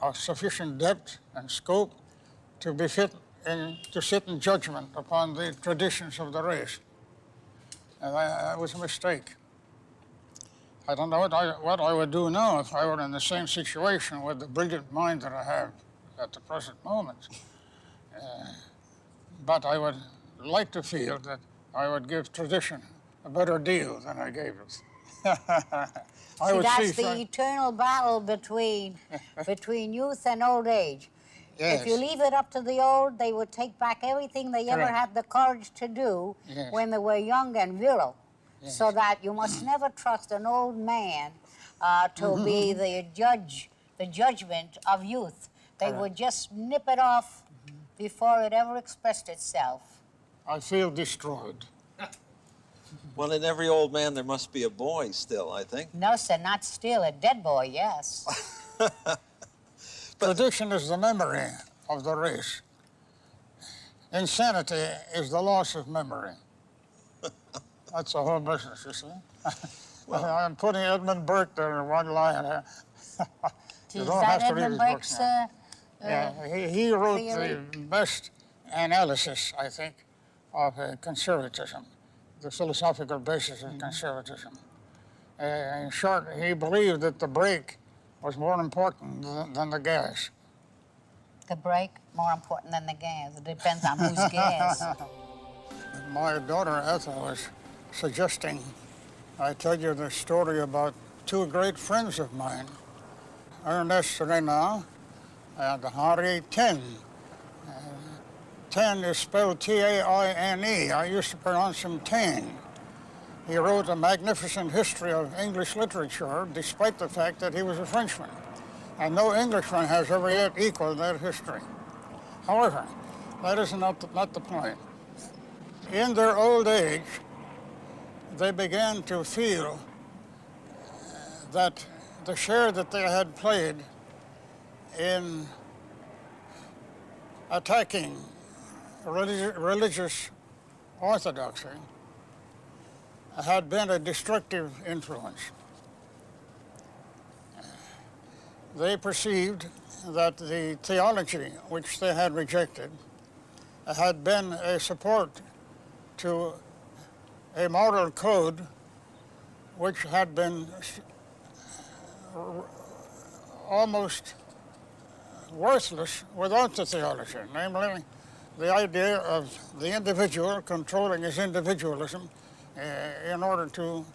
of sufficient depth and scope to be fit to sit in judgment upon the traditions of the race. And that was a mistake. I don't know what I would do now if I were in the same situation with the brilliant mind that I have at the present moment. But I would like to feel that I would give tradition a better deal than I gave it. That's the eternal battle between youth and old age. Yes. If you leave it up to the old, they would take back everything they ever Correct. had the courage to do Yes. when they were young and virile. Yes. So that you must never trust an old man to be the judgment of youth. They Correct. would just nip it off before it ever expressed itself. I feel destroyed. Well, in every old man, there must be a boy still, I think. No, sir, not still. A dead boy, yes. Tradition is the memory of the race. Insanity is the loss of memory. That's the whole business, you see. I'm putting Edmund Burke there in one line. You Is don't that have to read Edmund his books Burke's? now. Yeah, he wrote theory? the best analysis, I think, of conservatism, the philosophical basis of conservatism. In short, he believed that the brake was more important than the gas. The brake, more important than the gas. It depends on whose gas. My daughter Ethel was suggesting I tell you the story about two great friends of mine, Ernest Renan and Henri Taine. Taine is spelled T-A-I-N-E. I used to pronounce him Taine. He wrote a magnificent history of English literature, despite the fact that he was a Frenchman. And no Englishman has ever yet equaled that history. However, that is not the point. In their old age, they began to feel that the share that they had played in attacking religious orthodoxy had been a destructive influence. They perceived that the theology which they had rejected had been a support to a moral code which had been almost worthless without the theology, namely the idea of the individual controlling his individualism in order to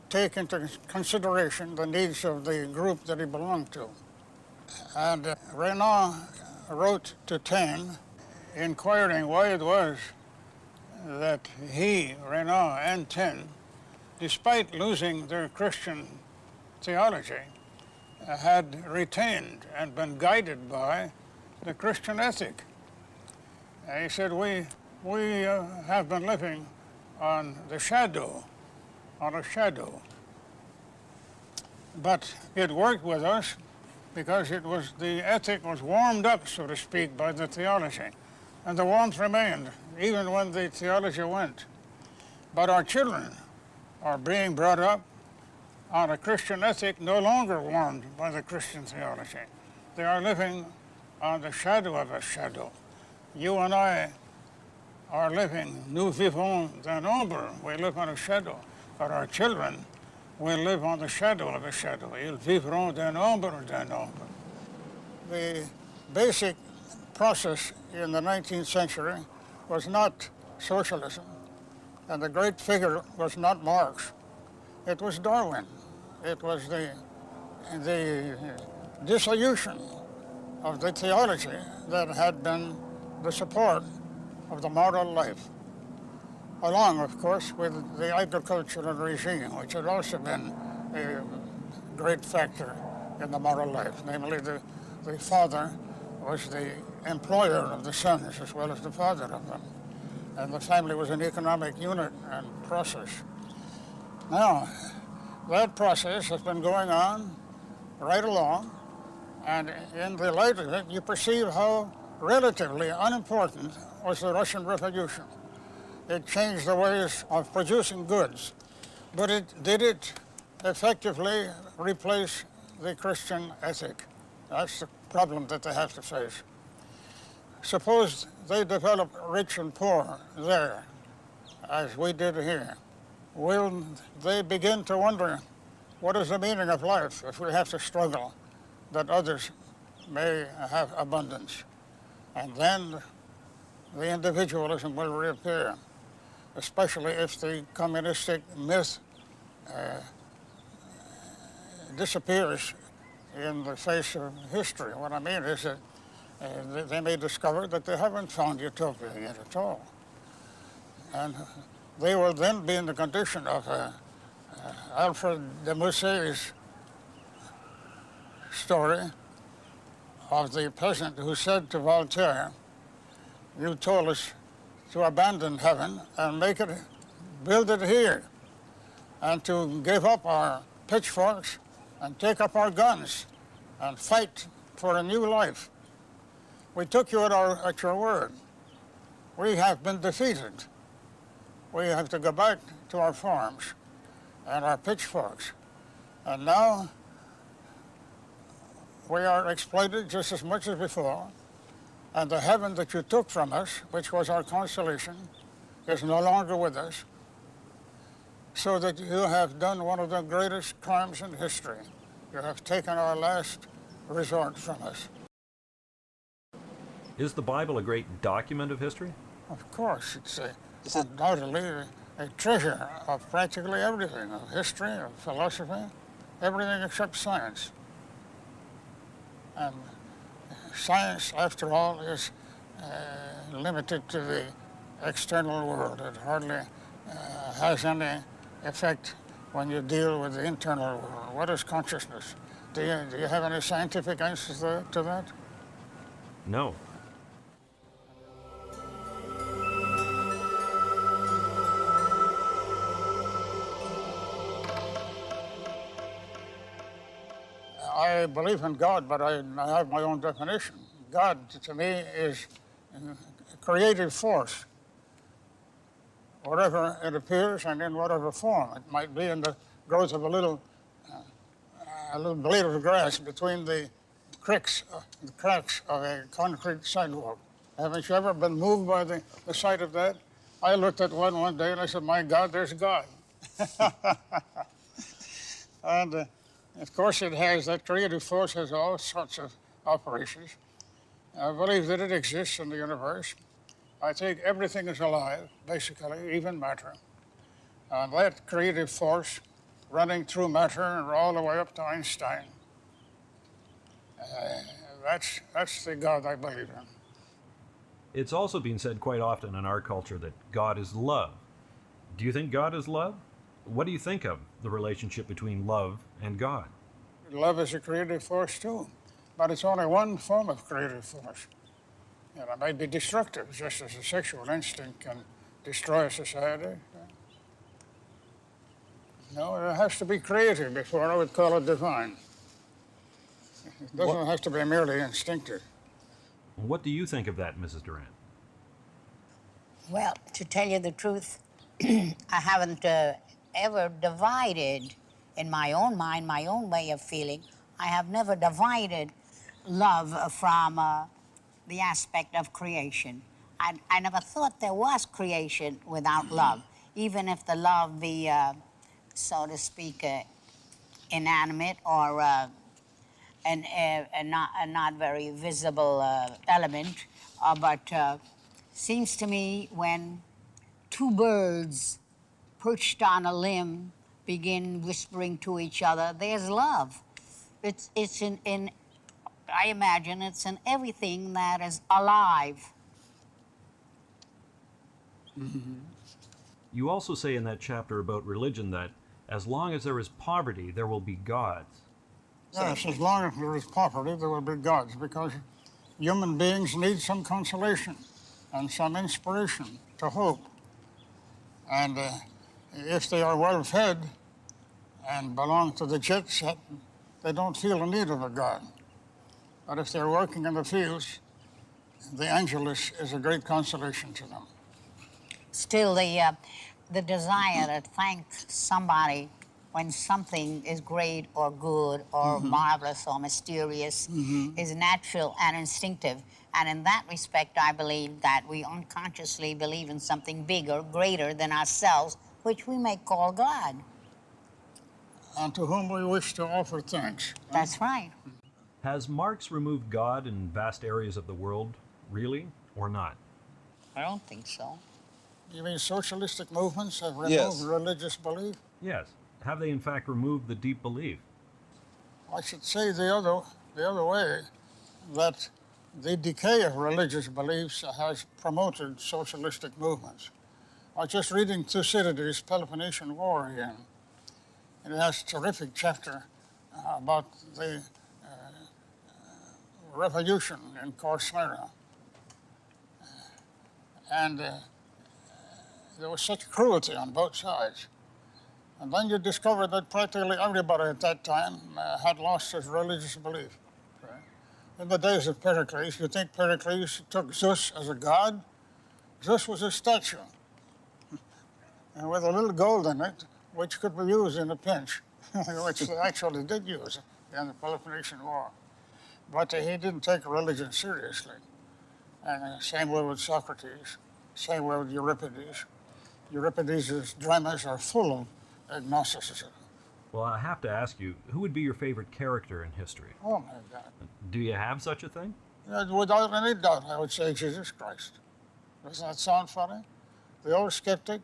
take into consideration the needs of the group that he belonged to. And Renan wrote to Taine inquiring why it was that he, Renan, and Taine, despite losing their Christian theology, had retained and been guided by the Christian ethic. And he said, we have been living on a shadow. But it worked with us because the ethic was warmed up, so to speak, by the theology. And the warmth remained, even when the theology went. But our children are being brought up on a Christian ethic no longer warmed by the Christian theology. They are living on the shadow of a shadow. You and I are living, nous vivons d'un ombre, we live on a shadow. But our children will live on the shadow of a shadow. Ils vivront d'un ombre d'un ombre. The basic process in the 19th century was not socialism, and the great figure was not Marx. It was Darwin. It was the dissolution of the theology that had been the support of the moral life, along, of course, with the agricultural regime, which had also been a great factor in the moral life. Namely, the father was the employer of the sons as well as the father of them. And the family was an economic unit and process. Now, that process has been going on right along, and in the light of it, you perceive how relatively unimportant was the Russian Revolution. It changed the ways of producing goods, but did it effectively replace the Christian ethic? That's the problem that they have to face. Suppose they develop rich and poor there, as we did here. Will they begin to wonder, what is the meaning of life if we have to struggle that others may have abundance? And then the individualism will reappear, especially if the communistic myth disappears in the face of history. What I mean is that they may discover that they haven't found utopia yet at all. And they will then be in the condition of Alfred de Musset's story of the peasant who said to Voltaire, "You told us to abandon heaven and build it here, and to give up our pitchforks and take up our guns and fight for a new life. We took you at your word. We have been defeated. We have to go back to our farms and our pitchforks. And now we are exploited just as much as before. And the heaven that you took from us, which was our consolation, is no longer with us. So that you have done one of the greatest crimes in history. You have taken our last resort from us." Is the Bible a great document of history? Of course, it's undoubtedly a treasure of practically everything, of history, of philosophy, everything except science. And science, after all, is limited to the external world. It hardly has any effect when you deal with the internal world. What is consciousness? Do you have any scientific answers to that? No. I believe in God, but I have my own definition. God, to me, is a creative force, wherever it appears and in whatever form. It might be in the growth of a little blade of grass between the cracks of a concrete sidewalk. Haven't you ever been moved by the sight of that? I looked at one day and I said, "My God, there's God." And of course, that creative force has all sorts of operations. I believe that it exists in the universe. I think everything is alive, basically, even matter. And that creative force running through matter and all the way up to Einstein, that's the God I believe in. It's also been said quite often in our culture that God is love. Do you think God is love? What do you think of the relationship between love and God? Love is a creative force too, but it's only one form of creative force. It might be destructive, just as a sexual instinct can destroy a society. No, it has to be creative before I would call it divine. It doesn't have to be merely instinctive. What do you think of that, Mrs. Durant? Well, to tell you the truth, I haven't ever divided in my own mind, my own way of feeling. I have never divided love from the aspect of creation. I never thought there was creation without love, even if the love be, so to speak, inanimate or a not very visible element. But seems to me when two birds perched on a limb begin whispering to each other, there's love. It's in I imagine it's in everything that is alive. Mm-hmm. You also say in that chapter about religion that as long as there is poverty, there will be gods. Yes, as long as there is poverty, there will be gods, because human beings need some consolation and some inspiration to hope. And if they are well fed and belong to the jet set, they don't feel the need of a God. But if they're working in the fields, the Angelus is a great consolation to them. Still, the desire to thank somebody when something is great or good or marvelous or mysterious is natural and instinctive. And in that respect, I believe that we unconsciously believe in something bigger, greater than ourselves, which we may call God. And to whom we wish to offer thanks. That's right. Has Marx removed God in vast areas of the world, really, or not? I don't think so. You mean socialistic movements have removed Yes. religious belief? Yes. Have they in fact removed the deep belief? I should say the other way, that the decay of religious beliefs has promoted socialistic movements. I was just reading Thucydides' Peloponnesian War again. It has a terrific chapter about the revolution in Corcyra. And there was such cruelty on both sides. And then you discover that practically everybody at that time had lost his religious belief. In the days of Pericles, you think Pericles took Zeus as a god? Zeus was a statue, and with a little gold in it, which could be used in a pinch, which they actually did use in the Peloponnesian War. But he didn't take religion seriously. And same way with Socrates, same way with Euripides. Euripides' dramas are full of agnosticism. Well, I have to ask you, who would be your favorite character in history? Oh my God. Do you have such a thing? Without any doubt, I would say Jesus Christ. Doesn't that sound funny? The old skeptic.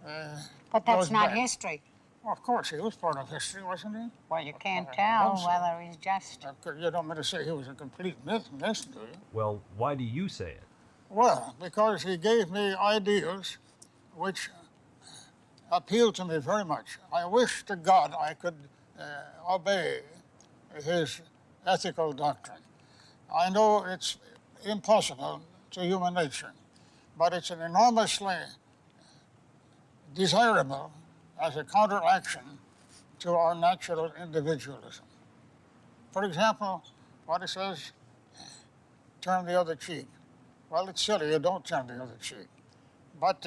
But that's goes not back. history. Well, of course, he was part of history, wasn't he? Well, you can't I tell don't say. whether he's just... You don't mean to say he was a complete myth, do you? Well, why do you say it? Well, because he gave me ideals which appealed to me very much. I wish to God I could obey his ethical doctrine. I know it's impossible to human nature, but it's an enormously desirable as a counteraction to our natural individualism. For example, what he says, turn the other cheek. Well, it's silly, you don't turn the other cheek. But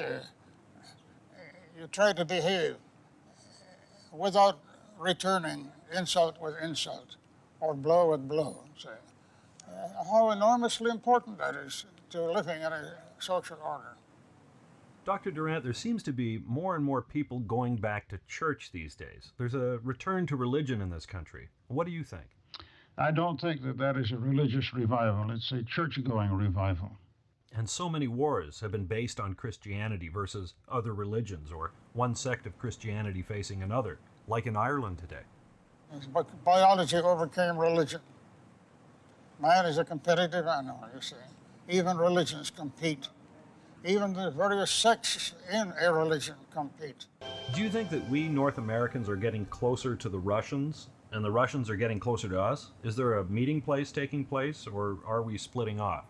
you try to behave without returning insult with insult or blow with blow. Say. How enormously important that is to living in a social order. Dr. Durant, there seems to be more and more people going back to church these days. There's a return to religion in this country. What do you think? I don't think that that is a religious revival. It's a church-going revival. And so many wars have been based on Christianity versus other religions, or one sect of Christianity facing another, like in Ireland today. But biology overcame religion. Man is a competitive animal, you see. Even religions compete. Even the various sects in a religion compete. Do you think that we North Americans are getting closer to the Russians, and the Russians are getting closer to us? Is there a meeting place taking place, or are we splitting off?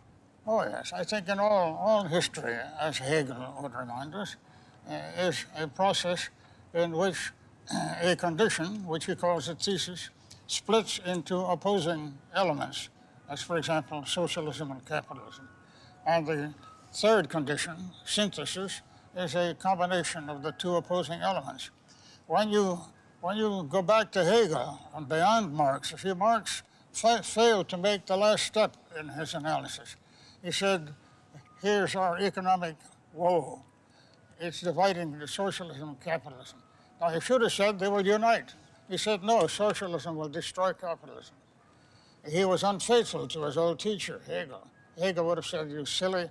Oh, yes. I think in all history, as Hegel would remind us, is a process in which a condition, which he calls a thesis, splits into opposing elements, as, for example, socialism and capitalism. And the third condition, synthesis, is a combination of the two opposing elements. When you go back to Hegel and beyond Marx, if Marx failed to make the last step in his analysis, he said, here's our economic woe. It's dividing the socialism and capitalism. Now, he should have said they will unite. He said, no, socialism will destroy capitalism. He was unfaithful to his old teacher, Hegel. Hegel would have said, you silly,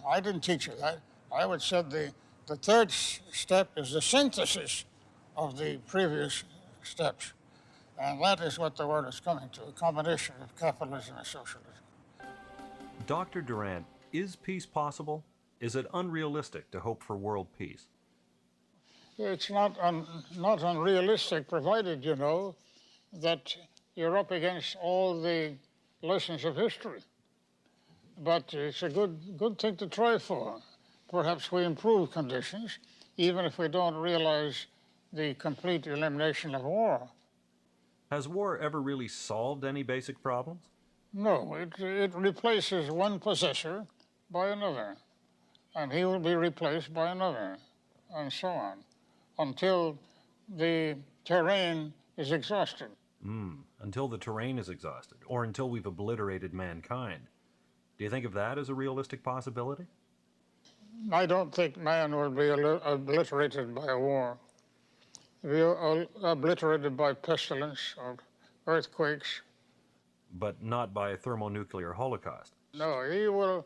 I didn't teach you that. I would have said the third step is the synthesis of the previous steps. And that is what the world is coming to, a combination of capitalism and socialism. Dr. Durant, is peace possible? Is it unrealistic to hope for world peace? It's not unrealistic, provided you know that you're up against all the lessons of history. But it's a good thing to try for. Perhaps we improve conditions, even if we don't realize the complete elimination of war. Has war ever really solved any basic problems? No, it replaces one possessor by another, and he will be replaced by another, and so on, until the terrain is exhausted. Until the terrain is exhausted, or until we've obliterated mankind. Do you think of that as a realistic possibility? I don't think man will be obliterated by a war. Be obliterated by pestilence or earthquakes. But not by a thermonuclear holocaust. No, he will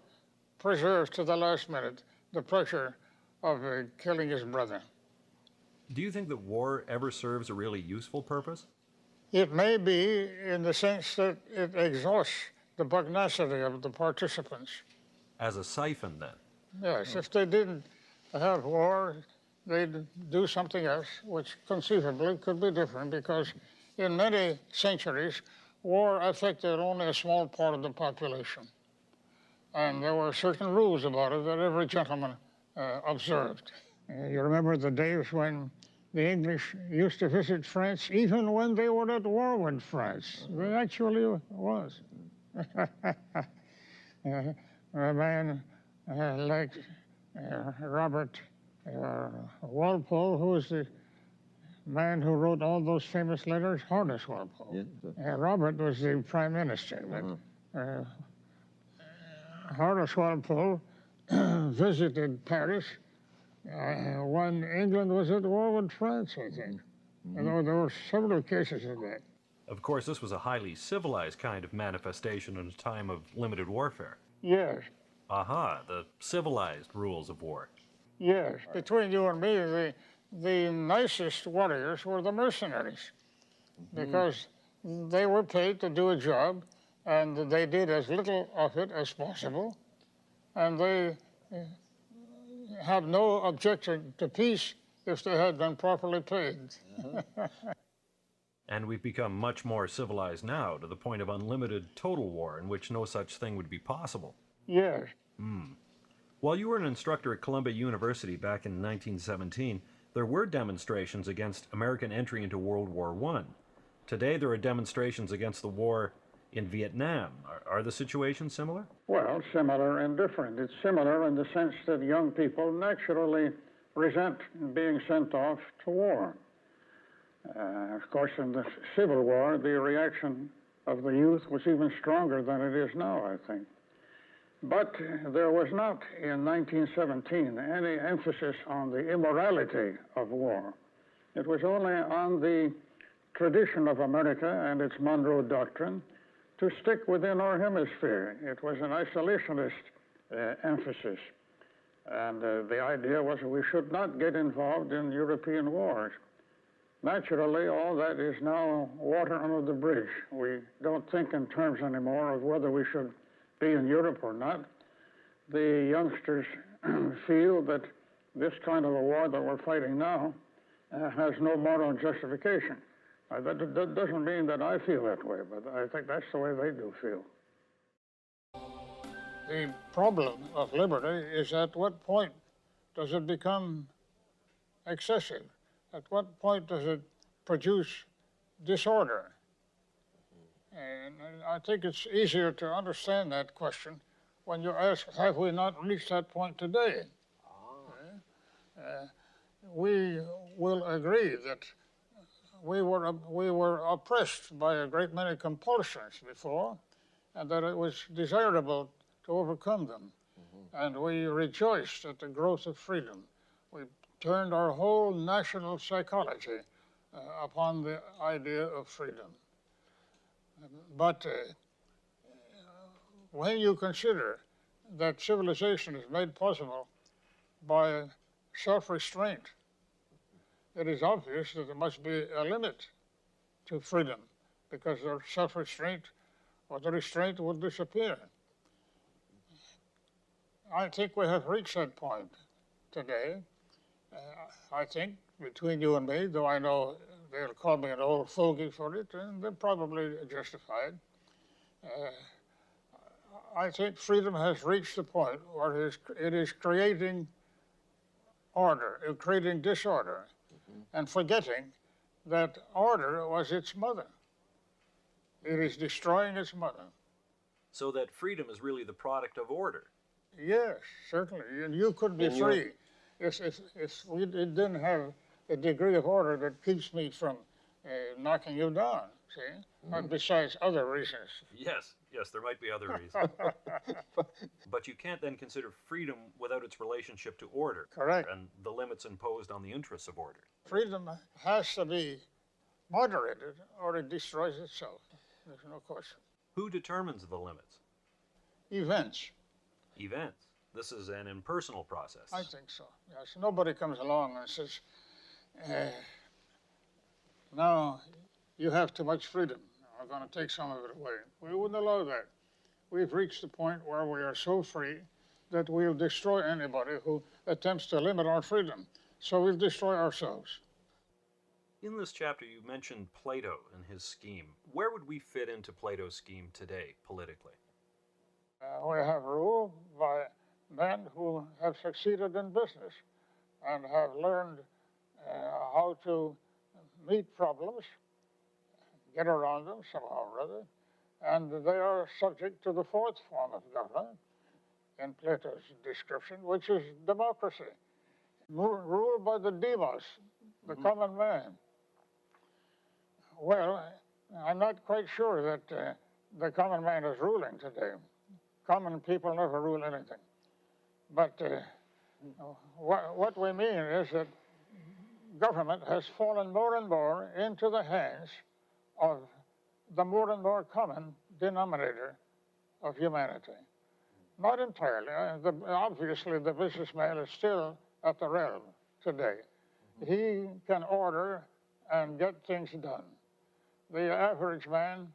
preserve to the last minute the pressure of killing his brother. Do you think that war ever serves a really useful purpose? It may be in the sense that it exhausts the pugnacity of the participants. As a siphon, then? Yes, if they didn't have war, they'd do something else, which conceivably could be different, because in many centuries, war affected only a small part of the population. And there were certain rules about it that every gentleman observed. You remember the days when the English used to visit France, even when they were at war with France. They actually was. A man like Robert Walpole, who was the man who wrote all those famous letters, Horace Walpole. Robert was the prime minister. But, Horace Walpole visited Paris when England was at war with France, I think. And there were several cases of that. Of course, this was a highly civilized kind of manifestation in a time of limited warfare. Yes, Aha, the civilized rules of war. yes. Between you and me, the nicest warriors were the mercenaries, because they were paid to do a job, and they did as little of it as possible, and they had no objection to peace if they had been properly paid. And we've become much more civilized now, to the point of unlimited total war, in which no such thing would be possible. Yes. While you were an instructor at Columbia University back in 1917, there were demonstrations against American entry into World War I. Today, there are demonstrations against the war in Vietnam. Are the situations similar? Well, similar and different. It's similar in the sense that young people naturally resent being sent off to war. Of course, in the Civil War, the reaction of the youth was even stronger than it is now, I think. But there was not, in 1917, any emphasis on the immorality of war. It was only on the tradition of America and its Monroe Doctrine to stick within our hemisphere. It was an isolationist emphasis. And the idea was that we should not get involved in European wars. Naturally, all that is now water under the bridge. We don't think in terms anymore of whether we should be in Europe or not. The youngsters feel that this kind of a war that we're fighting now has no moral justification. That doesn't mean that I feel that way, but I think that's the way they do feel. The problem of liberty is, at what point does it become excessive? At what point does it produce disorder? And I think it's easier to understand that question when you ask, have we not reached that point today? We will agree that we were oppressed by a great many compulsions before, and that it was desirable to overcome them. And we rejoiced at the growth of freedom. We turned our whole national psychology upon the idea of freedom. But when you consider that civilization is made possible by self-restraint, it is obvious that there must be a limit to freedom, because the self-restraint or the restraint will disappear. I think we have reached that point today. I think, between you and me, though I know they'll call me an old fogey for it, and they're probably justified, I think freedom has reached the point where it is creating order, creating disorder, and forgetting that order was its mother. It is destroying its mother. So that freedom is really the product of order. Yes, certainly. And you could be free if we didn't have a degree of order that keeps me from knocking you down, see? Besides other reasons. Yes, there might be other reasons. But you can't then consider freedom without its relationship to order. Correct. And the limits imposed on the interests of order. Freedom has to be moderated or it destroys itself. There's no question. Who determines the limits? Events. Events. This is an impersonal process. I think so, yes. Nobody comes along and says, now you have too much freedom. We're going to take some of it away. We wouldn't allow that. We've reached the point where we are so free that we'll destroy anybody who attempts to limit our freedom. So we'll destroy ourselves. In this chapter, you mentioned Plato and his scheme. Where would we fit into Plato's scheme today, politically? We have rule by men who have succeeded in business and have learned how to meet problems, get around them somehow or other, and they are subject to the fourth form of government in Plato's description, which is democracy, ruled by the demos, the common man. Well, I'm not quite sure that the common man is ruling today. Common people never rule anything. But what we mean is that government has fallen more and more into the hands of the more and more common denominator of humanity. Not entirely. Obviously, the businessman is still at the realm today. He can order and get things done. The average man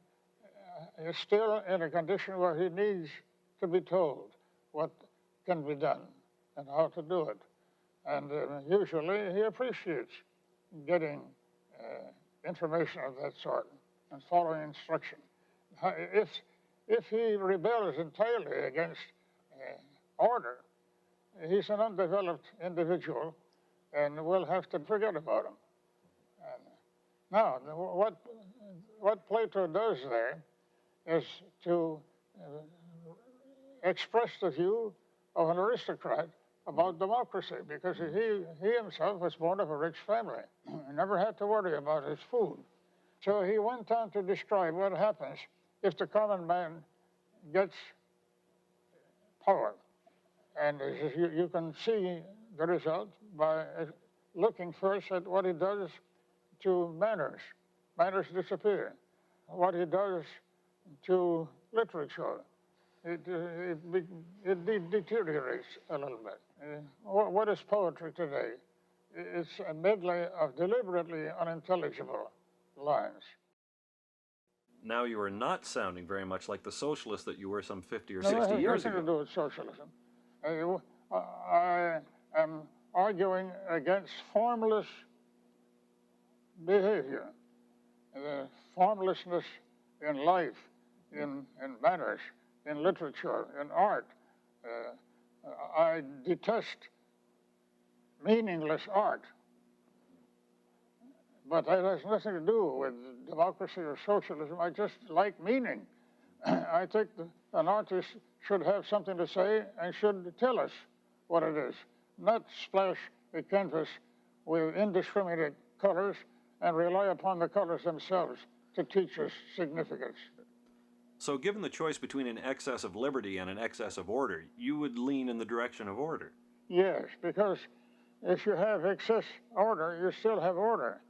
is still in a condition where he needs to be told what can be done and how to do it. And usually he appreciates getting information of that sort and following instruction. If he rebels entirely against order, he's an undeveloped individual and we'll have to forget about him. And now, what Plato does there is to express the view of an aristocrat about democracy, because he himself was born of a rich family and never had to worry about his food. So he went on to describe what happens if the common man gets power. And you can see the result by looking first at what he does to manners. Manners disappear. What he does to literature. It deteriorates a little bit. What is poetry today? It's a medley of deliberately unintelligible lines. Now you are not sounding very much like the socialist that you were some 50 or 60 years ago. It has nothing to do with socialism. I am arguing against formless behavior, the formlessness in life, in manners, in literature, in art. I detest meaningless art. But that has nothing to do with democracy or socialism. I just like meaning. I think an artist should have something to say and should tell us what it is, not splash a canvas with indiscriminate colors and rely upon the colors themselves to teach us significance. So given the choice between an excess of liberty and an excess of order, you would lean in the direction of order. Yes, because if you have excess order, you still have order.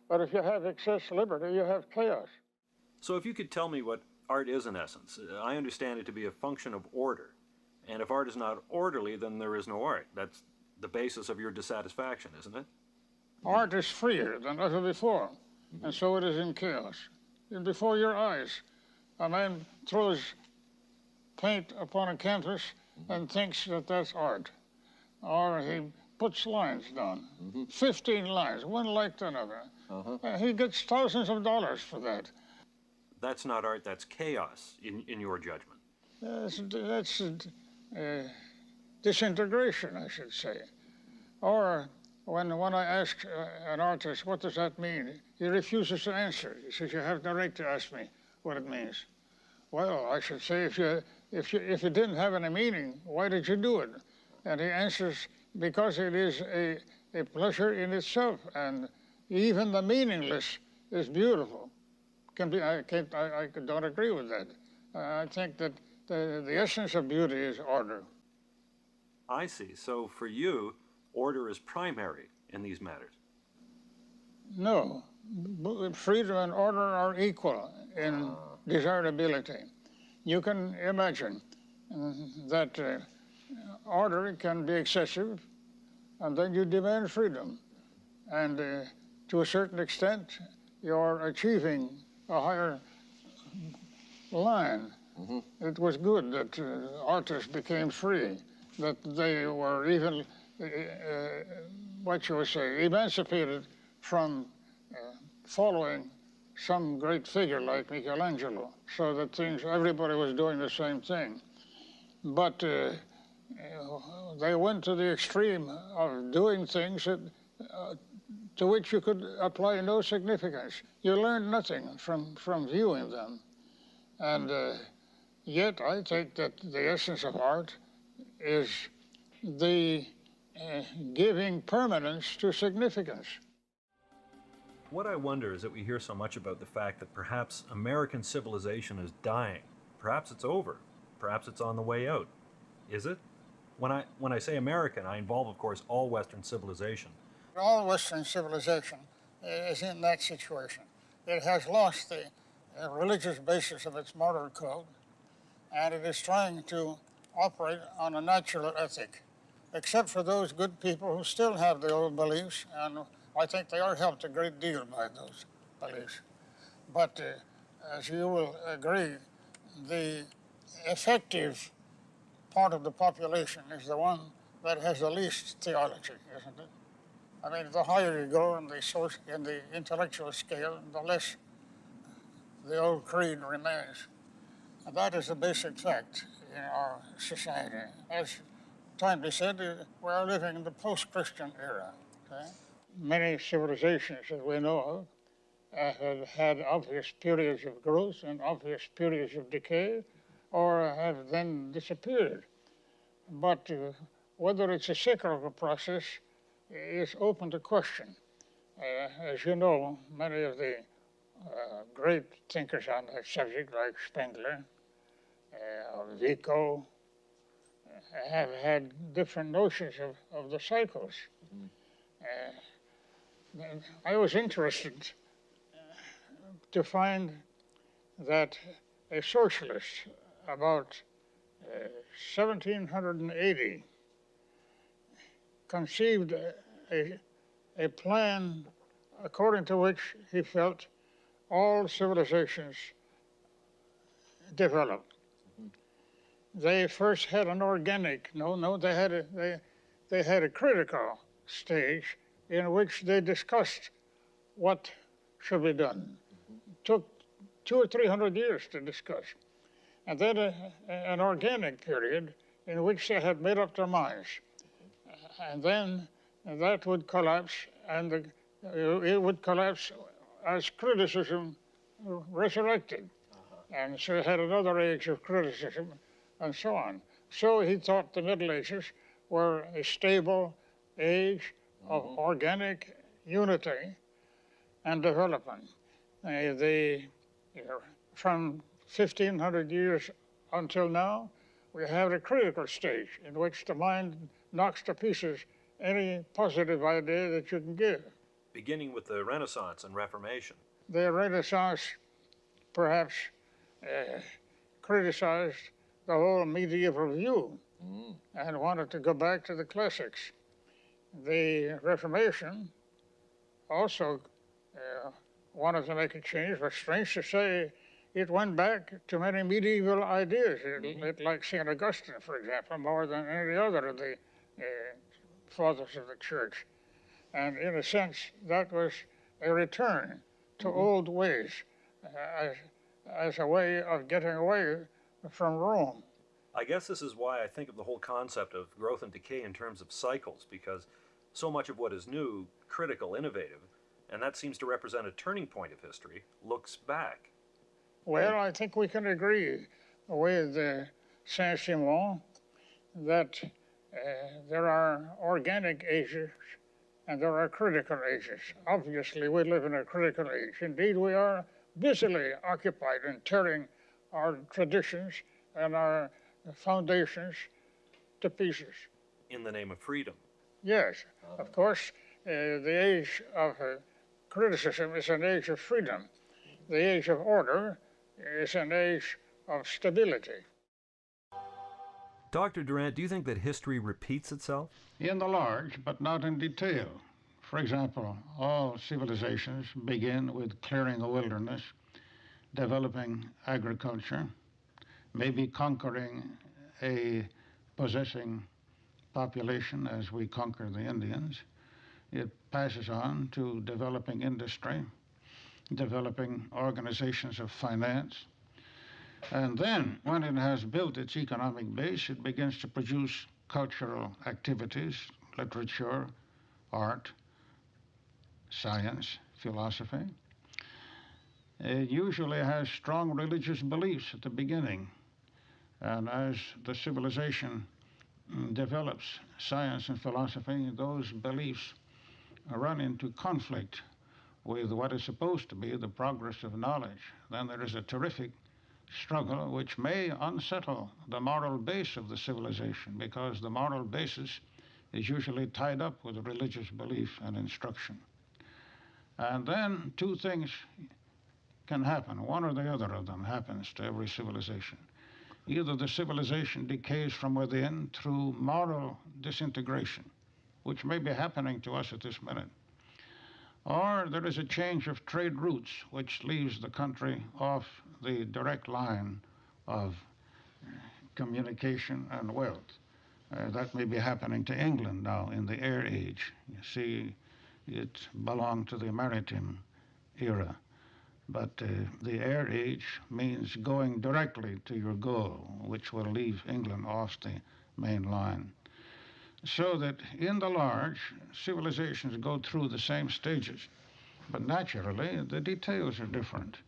But if you have excess liberty, you have chaos. So if you could tell me what art is in essence, I understand it to be a function of order. And if art is not orderly, then there is no art. That's the basis of your dissatisfaction, isn't it? Art is freer than ever before, and so it is in chaos. And before your eyes, a man throws paint upon a canvas and thinks that that's art. Or he puts lines down, 15 lines, one like another. He gets thousands of dollars for that. That's not art, that's chaos, in your judgment. That's disintegration, I should say. Or when I ask an artist, what does that mean? He refuses to answer. He says, you have no right to ask me what it means. Well, I should say, if it didn't have any meaning, why did you do it? And he answers, because it is a pleasure in itself, and even the meaningless is beautiful. I don't agree with that. I think that the essence of beauty is order. I see. So for you, order is primary in these matters. No, freedom and order are equal in desirability. You can imagine that order can be excessive, and then you demand freedom. And to a certain extent, you're achieving a higher line. It was good that artists became free, that they were even, what you would say, emancipated from following some great figure like Michelangelo, so that everybody was doing the same thing. But they went to the extreme of doing things to which you could apply no significance. You learned nothing from viewing them. And yet I think that the essence of art is the giving permanence to significance. What I wonder is that we hear so much about the fact that perhaps American civilization is dying. Perhaps it's over. Perhaps it's on the way out. Is it? When I say American, I involve, of course, all Western civilization. All Western civilization is in that situation. It has lost the religious basis of its moral code, and it is trying to operate on a natural ethic, except for those good people who still have the old beliefs, and I think they are helped a great deal by those beliefs. But as you will agree, the effective part of the population is the one that has the least theology, isn't it? I mean, the higher you go in the intellectual scale, the less the old creed remains. And that is a basic fact in our society. As timely said, we are living in the post-Christian era. Okay? Many civilizations that we know of have had obvious periods of growth and obvious periods of decay, or have then disappeared. But whether it's a cyclical process is open to question. As you know, many of the great thinkers on that subject, like Spengler or Vico, have had different notions of the cycles. I was interested to find that a socialist about 1780 conceived a plan according to which he felt all civilizations developed. They first had an organic, they had a critical stage in which they discussed what should be done. It took 200 or 300 years to discuss. And then an organic period in which they had made up their minds. And then that would collapse, and it would collapse as criticism resurrected. And so it had another age of criticism, and so on. So he thought the Middle Ages were a stable age of organic unity and development. From 1500 years until now, we have a critical stage in which the mind knocks to pieces any positive idea that you can give. Beginning with the Renaissance and Reformation. The Renaissance perhaps criticized the whole medieval view and wanted to go back to the classics. The Reformation also wanted to make a change, but strange to say, it went back to many medieval ideas, like St. Augustine, for example, more than any other of the fathers of the church. And in a sense, that was a return to old ways as a way of getting away from Rome. I guess this is why I think of the whole concept of growth and decay in terms of cycles, because So much of what is new, critical, innovative, and that seems to represent a turning point of history, looks back. Well, I think we can agree with Saint-Simon that there are organic ages and there are critical ages. Obviously, we live in a critical age. Indeed, we are busily occupied in tearing our traditions and our foundations to pieces. In the name of freedom. Yes, of course, the age of criticism is an age of freedom. The age of order is an age of stability. Dr. Durant, do you think that history repeats itself? In the large, but not in detail. For example, all civilizations begin with clearing a wilderness, developing agriculture, maybe conquering a possessing population as we conquer the Indians. It passes on to developing industry, developing organizations of finance. And then, when it has built its economic base, it begins to produce cultural activities, literature, art, science, philosophy. It usually has strong religious beliefs at the beginning. And as the civilization develops science and philosophy, those beliefs run into conflict with what is supposed to be the progress of knowledge. Then there is a terrific struggle which may unsettle the moral base of the civilization, because the moral basis is usually tied up with religious belief and instruction. And then two things can happen. One or the other of them happens to every civilization. Either the civilization decays from within through moral disintegration, which may be happening to us at this minute, or there is a change of trade routes which leaves the country off the direct line of communication and wealth. That may be happening to England now in the air age. You see, it belonged to the maritime era. But the air age means going directly to your goal, which will leave England off the main line. So that in the large, civilizations go through the same stages, but naturally the details are different.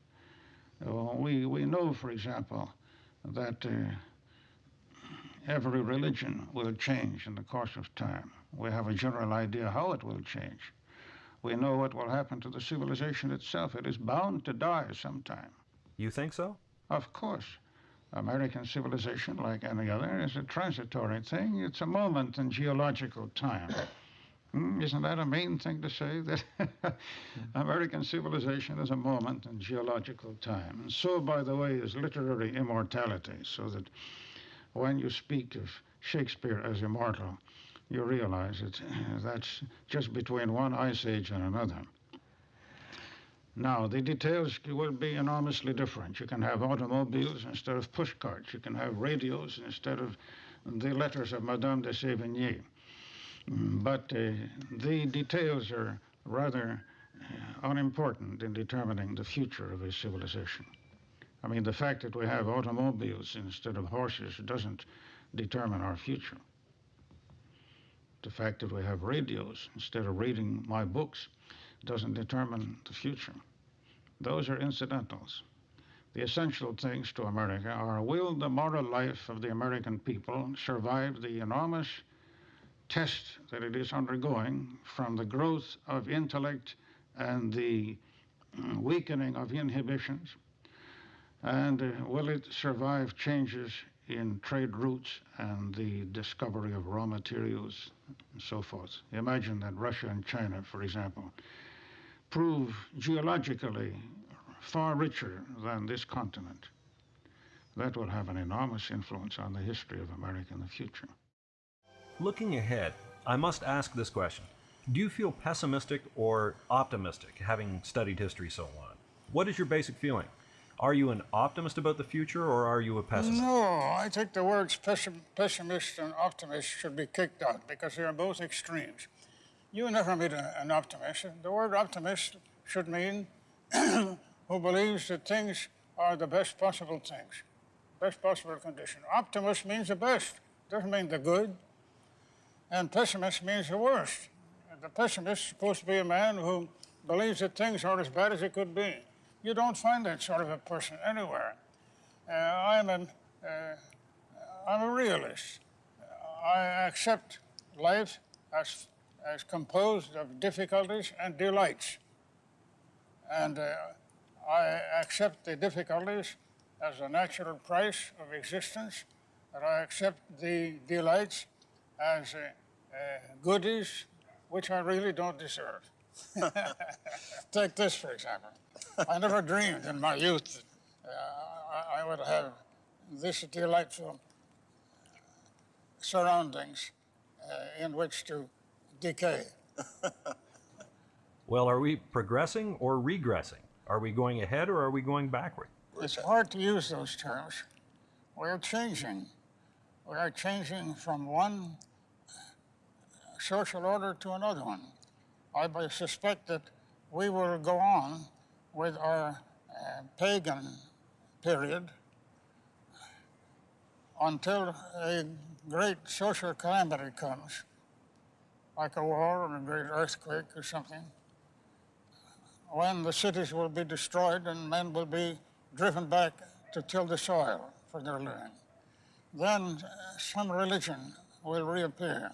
We know, for example, that every religion will change in the course of time. We have a general idea how it will change. We know what will happen to the civilization itself. It is bound to die sometime. You think so? Of course. American civilization, like any other, is a transitory thing. It's a moment in geological time. Isn't that a mean thing to say, that American civilization is a moment in geological time? And so, by the way, is literary immortality, so that when you speak of Shakespeare as immortal, you realize that that's just between one ice age and another. Now, the details will be enormously different. You can have automobiles instead of push carts. You can have radios instead of the letters of Madame de Sévigné. But the details are rather unimportant in determining the future of a civilization. I mean, the fact that we have automobiles instead of horses doesn't determine our future. The fact that we have radios instead of reading my books doesn't determine the future. Those are incidentals. The essential things to America are, will the moral life of the American people survive the enormous test that it is undergoing from the growth of intellect and the weakening of inhibitions? And will it survive changes in trade routes and the discovery of raw materials and so forth? Imagine that Russia and China, for example, prove geologically far richer than this continent. That will have an enormous influence on the history of America in the future. Looking ahead, I must ask this question. Do you feel pessimistic or optimistic, having studied history so long? What is your basic feeling? Are you an optimist about the future, or are you a pessimist? No, I think the words pessimist and optimist should be kicked out because they are both extremes. You never meet an optimist. The word optimist should mean who believes that things are the best possible things, best possible condition. Optimist means the best, doesn't mean the good. And pessimist means the worst. The pessimist is supposed to be a man who believes that things are as bad as it could be. You don't find that sort of a person anywhere. I'm a realist. I accept life as composed of difficulties and delights. And I accept the difficulties as a natural price of existence, and I accept the delights as goodies which I really don't deserve. Take this, for example. I never dreamed in my youth that I would have this delightful surroundings in which to decay. Well, are we progressing or regressing? Are we going ahead or are we going backward? It's hard to use those terms. We're changing. We are changing from one social order to another one. I suspect that we will go on with our pagan period until a great social calamity comes, like a war or a great earthquake or something, when the cities will be destroyed and men will be driven back to till the soil for their living. Then some religion will reappear.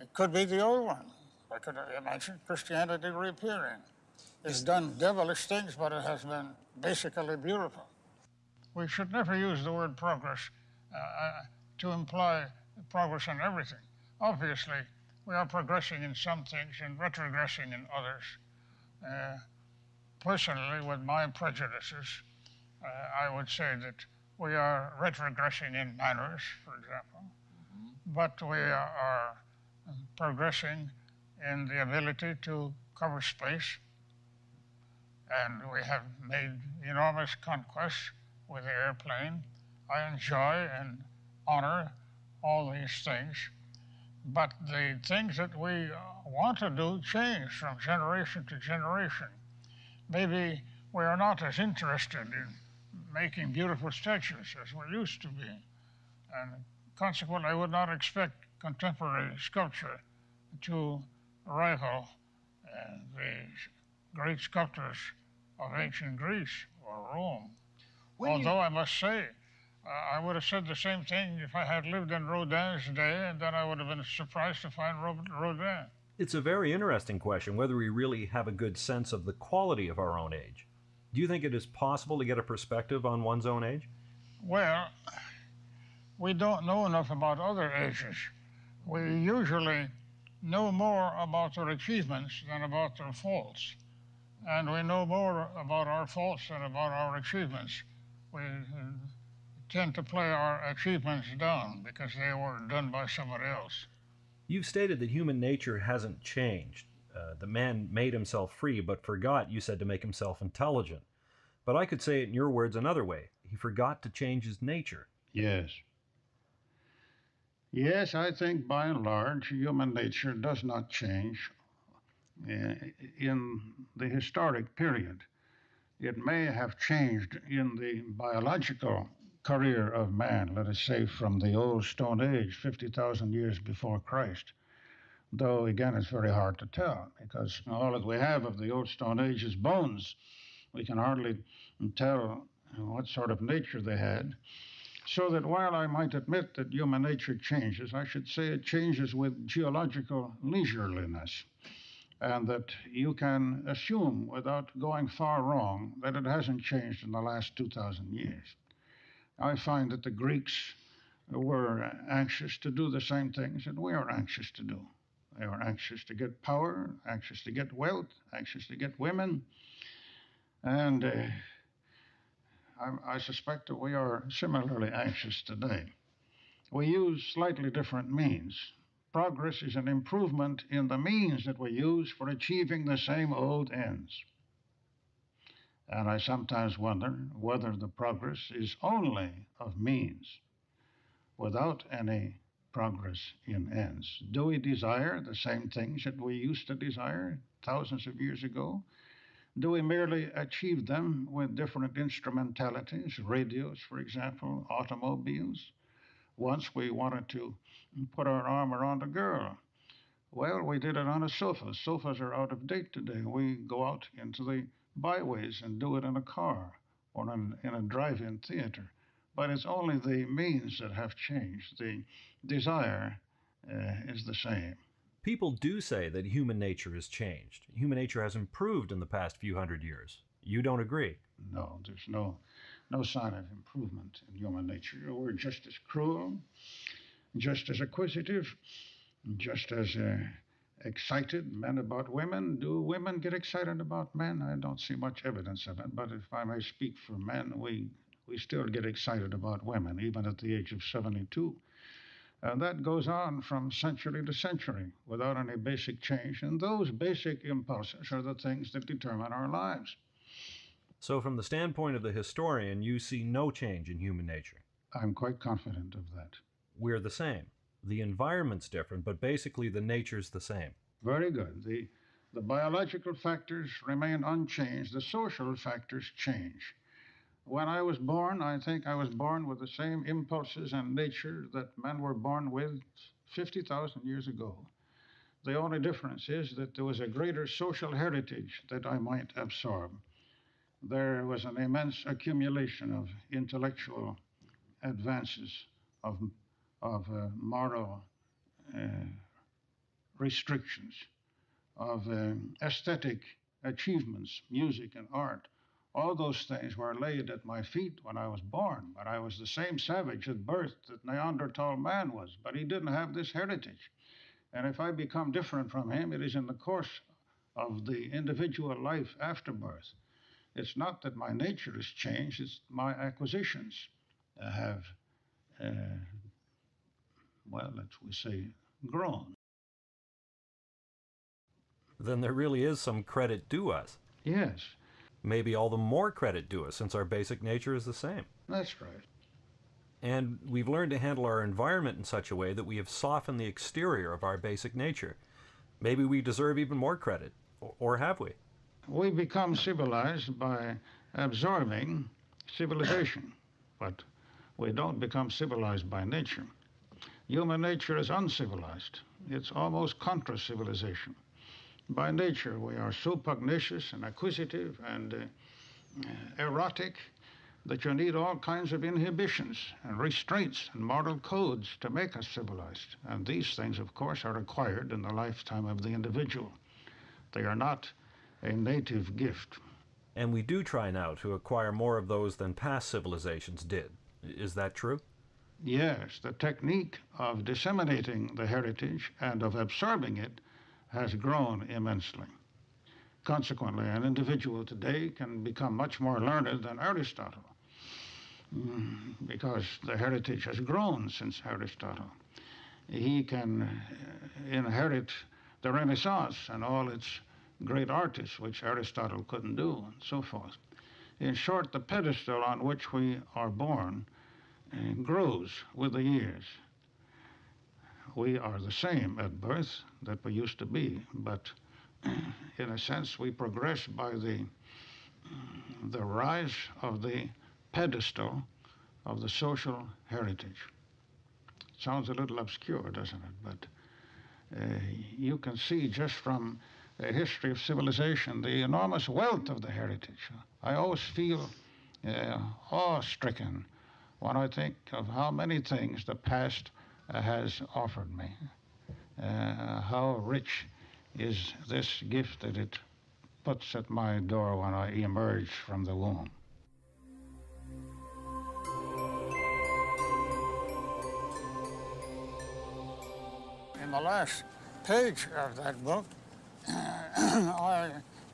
It could be the old one. I could imagine Christianity reappearing. It's done devilish things, but it has been basically beautiful. We should never use the word progress to imply progress in everything. Obviously, we are progressing in some things and retrogressing in others. Personally, with my prejudices, I would say that we are retrogressing in manners, for example, but we are progressing in the ability to cover space, and we have made enormous conquests with the airplane. I enjoy and honor all these things, but the things that we want to do change from generation to generation. Maybe we are not as interested in making beautiful statues as we used to be, and consequently I would not expect contemporary sculpture to rival the great sculptors of ancient Greece or Rome. Although I must say, I would have said the same thing if I had lived in Rodin's day, and then I would have been surprised to find Rodin. It's a very interesting question whether we really have a good sense of the quality of our own age. Do you think it is possible to get a perspective on one's own age? Well, we don't know enough about other ages. We usually know more about their achievements than about their faults. And we know more about our faults than about our achievements. We tend to play our achievements down because they were done by somebody else. You've stated that human nature hasn't changed. The man made himself free, but forgot, you said, to make himself intelligent. But I could say it in your words another way. He forgot to change his nature. Yes. Yes, I think by and large, human nature does not change in the historic period. It may have changed in the biological career of man, let us say from the old Stone Age, 50,000 years before Christ. Though, again, it's very hard to tell because all that we have of the old Stone Age is bones. We can hardly tell what sort of nature they had. So that while I might admit that human nature changes, I should say it changes with geological leisureliness, and that you can assume without going far wrong that it hasn't changed in the last 2,000 years. I find that the Greeks were anxious to do the same things that we are anxious to do. They were anxious to get power, anxious to get wealth, anxious to get women, and I suspect that we are similarly anxious today. We use slightly different means. Progress is an improvement in the means that we use for achieving the same old ends. And I sometimes wonder whether the progress is only of means without any progress in ends. Do we desire the same things that we used to desire thousands of years ago? Do we merely achieve them with different instrumentalities, radios, for example, automobiles? Once we wanted to put our arm around a girl. Well, we did it on a sofa. Sofas are out of date today. We go out into the byways and do it in a car or in a drive-in theater. But it's only the means that have changed. The desire is the same. People do say that human nature has changed. Human nature has improved in the past few hundred years. You don't agree? No, there's no sign of improvement in human nature. We're just as cruel, just as acquisitive, just as excited men about women. Do women get excited about men? I don't see much evidence of it. But if I may speak for men, we still get excited about women, even at the age of 72. And that goes on from century to century without any basic change. And those basic impulses are the things that determine our lives. So, from the standpoint of the historian, you see no change in human nature. I'm quite confident of that. We're the same. The environment's different, but basically the nature's the same. Very good. The biological factors remain unchanged. The social factors change. When I was born, I think I was born with the same impulses and nature that men were born with 50,000 years ago. The only difference is that there was a greater social heritage that I might absorb. There was an immense accumulation of intellectual advances, of moral restrictions, of aesthetic achievements, music and art. All those things were laid at my feet when I was born, but I was the same savage at birth that Neanderthal man was, but he didn't have this heritage. And if I become different from him, it is in the course of the individual life after birth. It's not that my nature has changed, it's my acquisitions have, well, let's say, grown. Then there really is some credit due us. Yes, Maybe all the more credit due us since our basic nature is the same. that's right. And we've learned to handle our environment in such a way that we have softened the exterior of our basic nature. Maybe we deserve even more credit. Or have we? We become civilized by absorbing civilization, but we don't become civilized by nature. Human nature is uncivilized. It's almost contra civilization. By nature, we are so pugnacious and acquisitive and erotic that you need all kinds of inhibitions and restraints and moral codes to make us civilized. And these things, of course, are acquired in the lifetime of the individual. They are not a native gift. And we do try now to acquire more of those than past civilizations did. Is that true? Yes, the technique of disseminating the heritage and of absorbing it has grown immensely. Consequently, an individual today can become much more learned than Aristotle because the heritage has grown since Aristotle. He can inherit the Renaissance and all its great artists, which Aristotle couldn't do, and so forth. In short, the pedestal on which we are born grows with the years. We are the same at birth that we used to be, but in a sense we progress by the rise of the pedestal of the social heritage. Sounds a little obscure, doesn't it? But you can see just from a history of civilization the enormous wealth of the heritage. I always feel awe-stricken when I think of how many things the past has offered me. How rich is this gift that it puts at my door when I emerge from the womb. In the last page of that book, I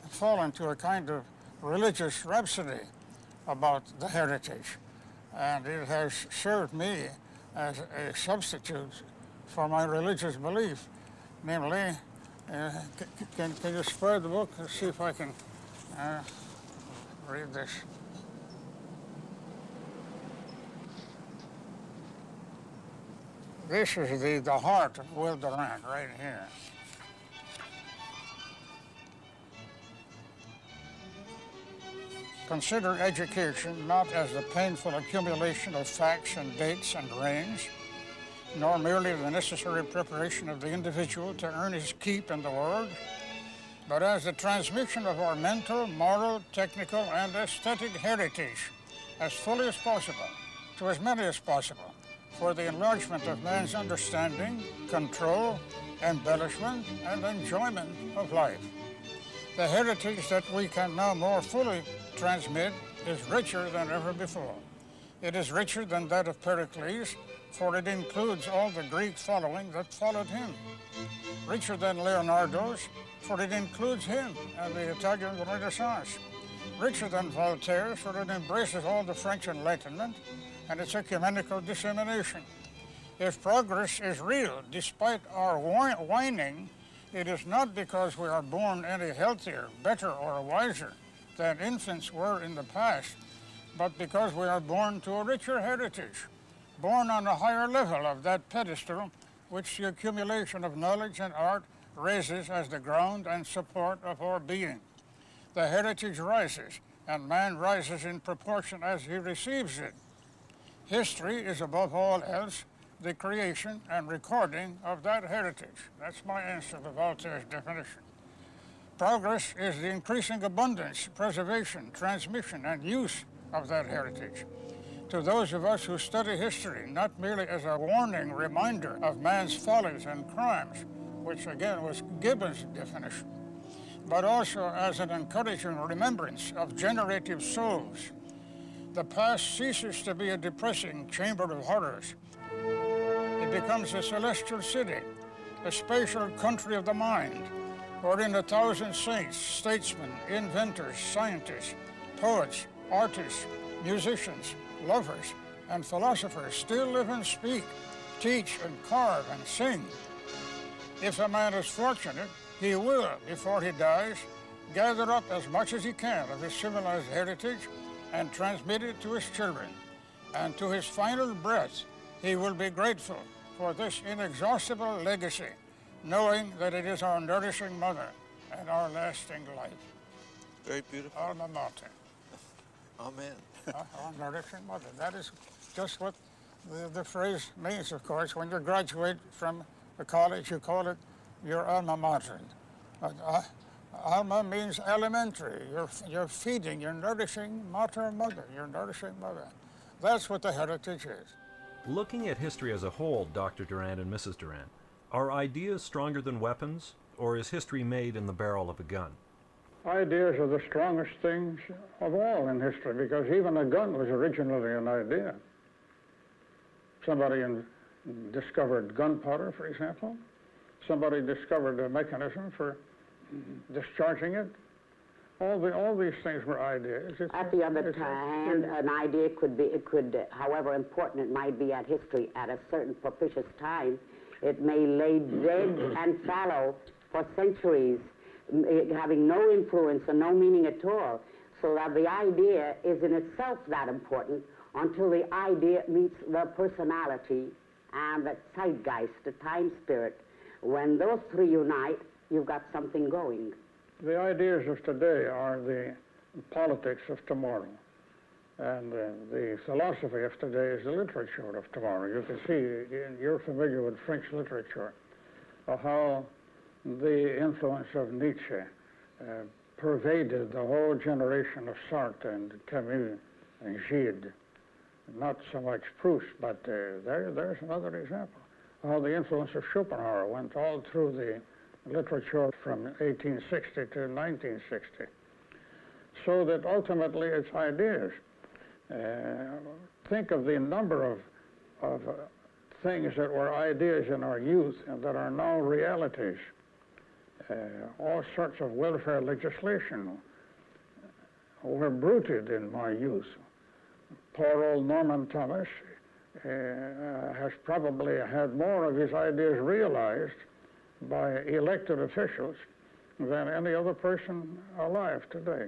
fall into a kind of religious rhapsody about the heritage, and it has served me as a substitute for my religious belief. Namely, can you spread the book and see if I can read this? This is the heart of Will Durant right here. Consider education not as the painful accumulation of facts and dates and reigns, nor merely the necessary preparation of the individual to earn his keep in the world, but as the transmission of our mental, moral, technical, and aesthetic heritage as fully as possible to as many as possible for the enlargement of man's understanding, control, embellishment, and enjoyment of life. The heritage that we can now more fully transmit is richer than ever before. It is richer than that of Pericles, for it includes all the Greek following that followed him. Richer than Leonardo's, for it includes him and the Italian Renaissance. Richer than Voltaire's, for it embraces all the French Enlightenment and its ecumenical dissemination. If progress is real, despite our whining, it is not because we are born any healthier, better, or wiser than infants were in the past, but because we are born to a richer heritage, born on a higher level of that pedestal which the accumulation of knowledge and art raises as the ground and support of our being. The heritage rises, and man rises in proportion as he receives it. History is, above all else, the creation and recording of that heritage. That's my answer to Voltaire's definition. Progress is the increasing abundance, preservation, transmission, and use of that heritage. To those of us who study history, not merely as a warning reminder of man's follies and crimes, which again was Gibbon's definition, but also as an encouraging remembrance of generative souls. The past ceases to be a depressing chamber of horrors. It becomes a celestial city, a spatial country of the mind, wherein 1,000 saints, statesmen, inventors, scientists, poets, artists, musicians, lovers, and philosophers still live and speak, teach and carve and sing. If a man is fortunate, he will, before he dies, gather up as much as he can of his civilized heritage and transmit it to his children. And to his final breath, he will be grateful for this inexhaustible legacy, knowing that it is our nourishing mother and our lasting life. Very beautiful. Alma mater. Amen. Our nourishing mother. That is just what the phrase means, of course. When you graduate from the college, you call it your alma mater. Alma means elementary. You're feeding, you're nourishing mater, mother. You're nourishing mother. That's what the heritage is. Looking at history as a whole, Dr. Durant and Mrs. Durant, are ideas stronger than weapons, or is history made in the barrel of a gun? Ideas are the strongest things of all in history, because even a gun was originally an idea. Somebody discovered gunpowder, for example. Somebody discovered a mechanism for discharging it. All these things were ideas. At the other hand, an idea could, however important it might be at history, at a certain propitious time, it may lay dead and fallow for centuries, having no influence and no meaning at all, so that the idea is in itself that important until the idea meets the personality and the zeitgeist, the time spirit. When those three unite, you've got something going. The ideas of today are the politics of tomorrow, and the philosophy of today is the literature of tomorrow. You can see, you're familiar with French literature, how the influence of Nietzsche pervaded the whole generation of Sartre and Camus and Gide. Not so much Proust, but there's another example. How the influence of Schopenhauer went all through the literature from 1860 to 1960. So that ultimately it's ideas. Think of the number of things that were ideas in our youth and that are now realities. All sorts of welfare legislation were bruited in my youth. Poor old Norman Thomas has probably had more of his ideas realized by elected officials than any other person alive today.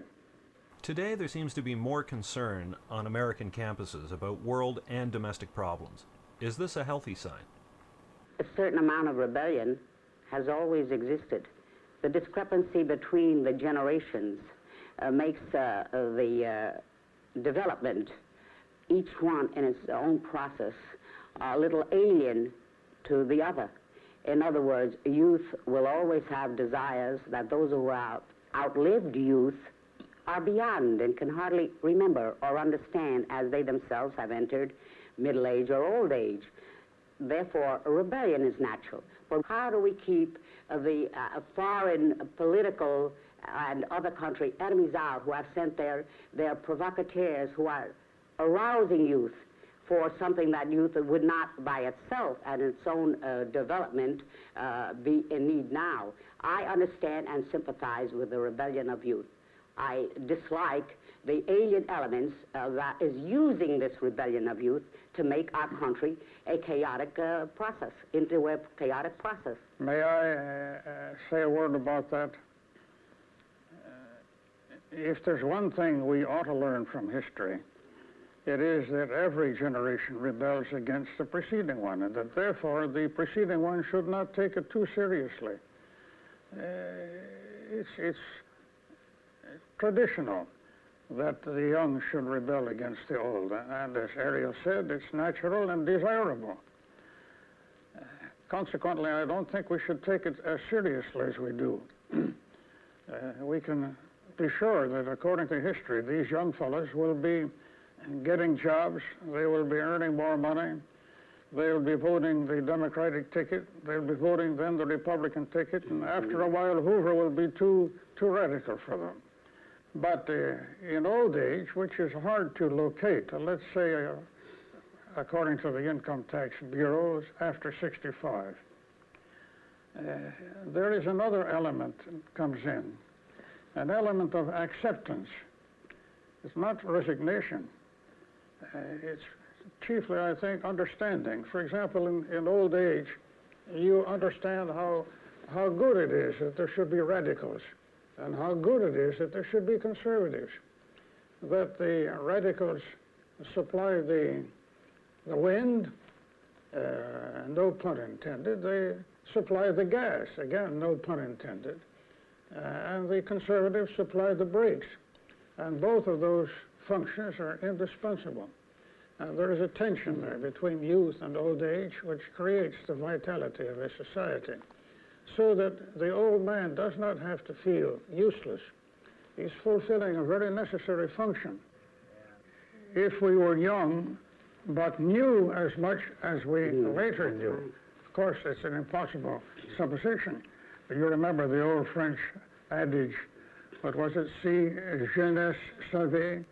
Today there seems to be more concern on American campuses about world and domestic problems. Is this a healthy sign? A certain amount of rebellion has always existed. The discrepancy between the generations makes the development, each one in its own process, a little alien to the other. In other words, youth will always have desires that those who have outlived youth are beyond and can hardly remember or understand as they themselves have entered middle age or old age. Therefore, a rebellion is natural. But how do we keep the foreign political and other country enemies out who have sent their provocateurs who are arousing youth for something that youth would not by itself and its own development be in need now? I understand and sympathize with the rebellion of youth. I dislike the alien elements that is using this rebellion of youth to make our country a chaotic process, into a chaotic process. May I say a word about that? If there's one thing we ought to learn from history, it is that every generation rebels against the preceding one, and that therefore the preceding one should not take it too seriously. It's traditional that the young should rebel against the old, and as Ariel said, it's natural and desirable. Consequently, I don't think we should take it as seriously as we do. We can be sure that according to history, these young fellows will be getting jobs, they will be earning more money, they'll be voting the Democratic ticket, they'll be voting then the Republican ticket, and after a while Hoover will be too radical for them. But in old age, which is hard to locate, let's say according to the income tax bureaus, after 65, there is another element that comes in, an element of acceptance. It's not resignation. It's chiefly, I think, understanding. For example, in old age, you understand how good it is that there should be radicals, and how good it is that there should be conservatives, that the radicals supply the wind, no pun intended, they supply the gas, again, no pun intended, and the conservatives supply the brakes, and both of those functions are indispensable. And there is a tension there between youth and old age which creates the vitality of a society, so that the old man does not have to feel useless. He's fulfilling a very necessary function. If we were young, but knew as much as we later knew, of course it's an impossible supposition, but you remember the old French adage, what was it, si jeunesse savait,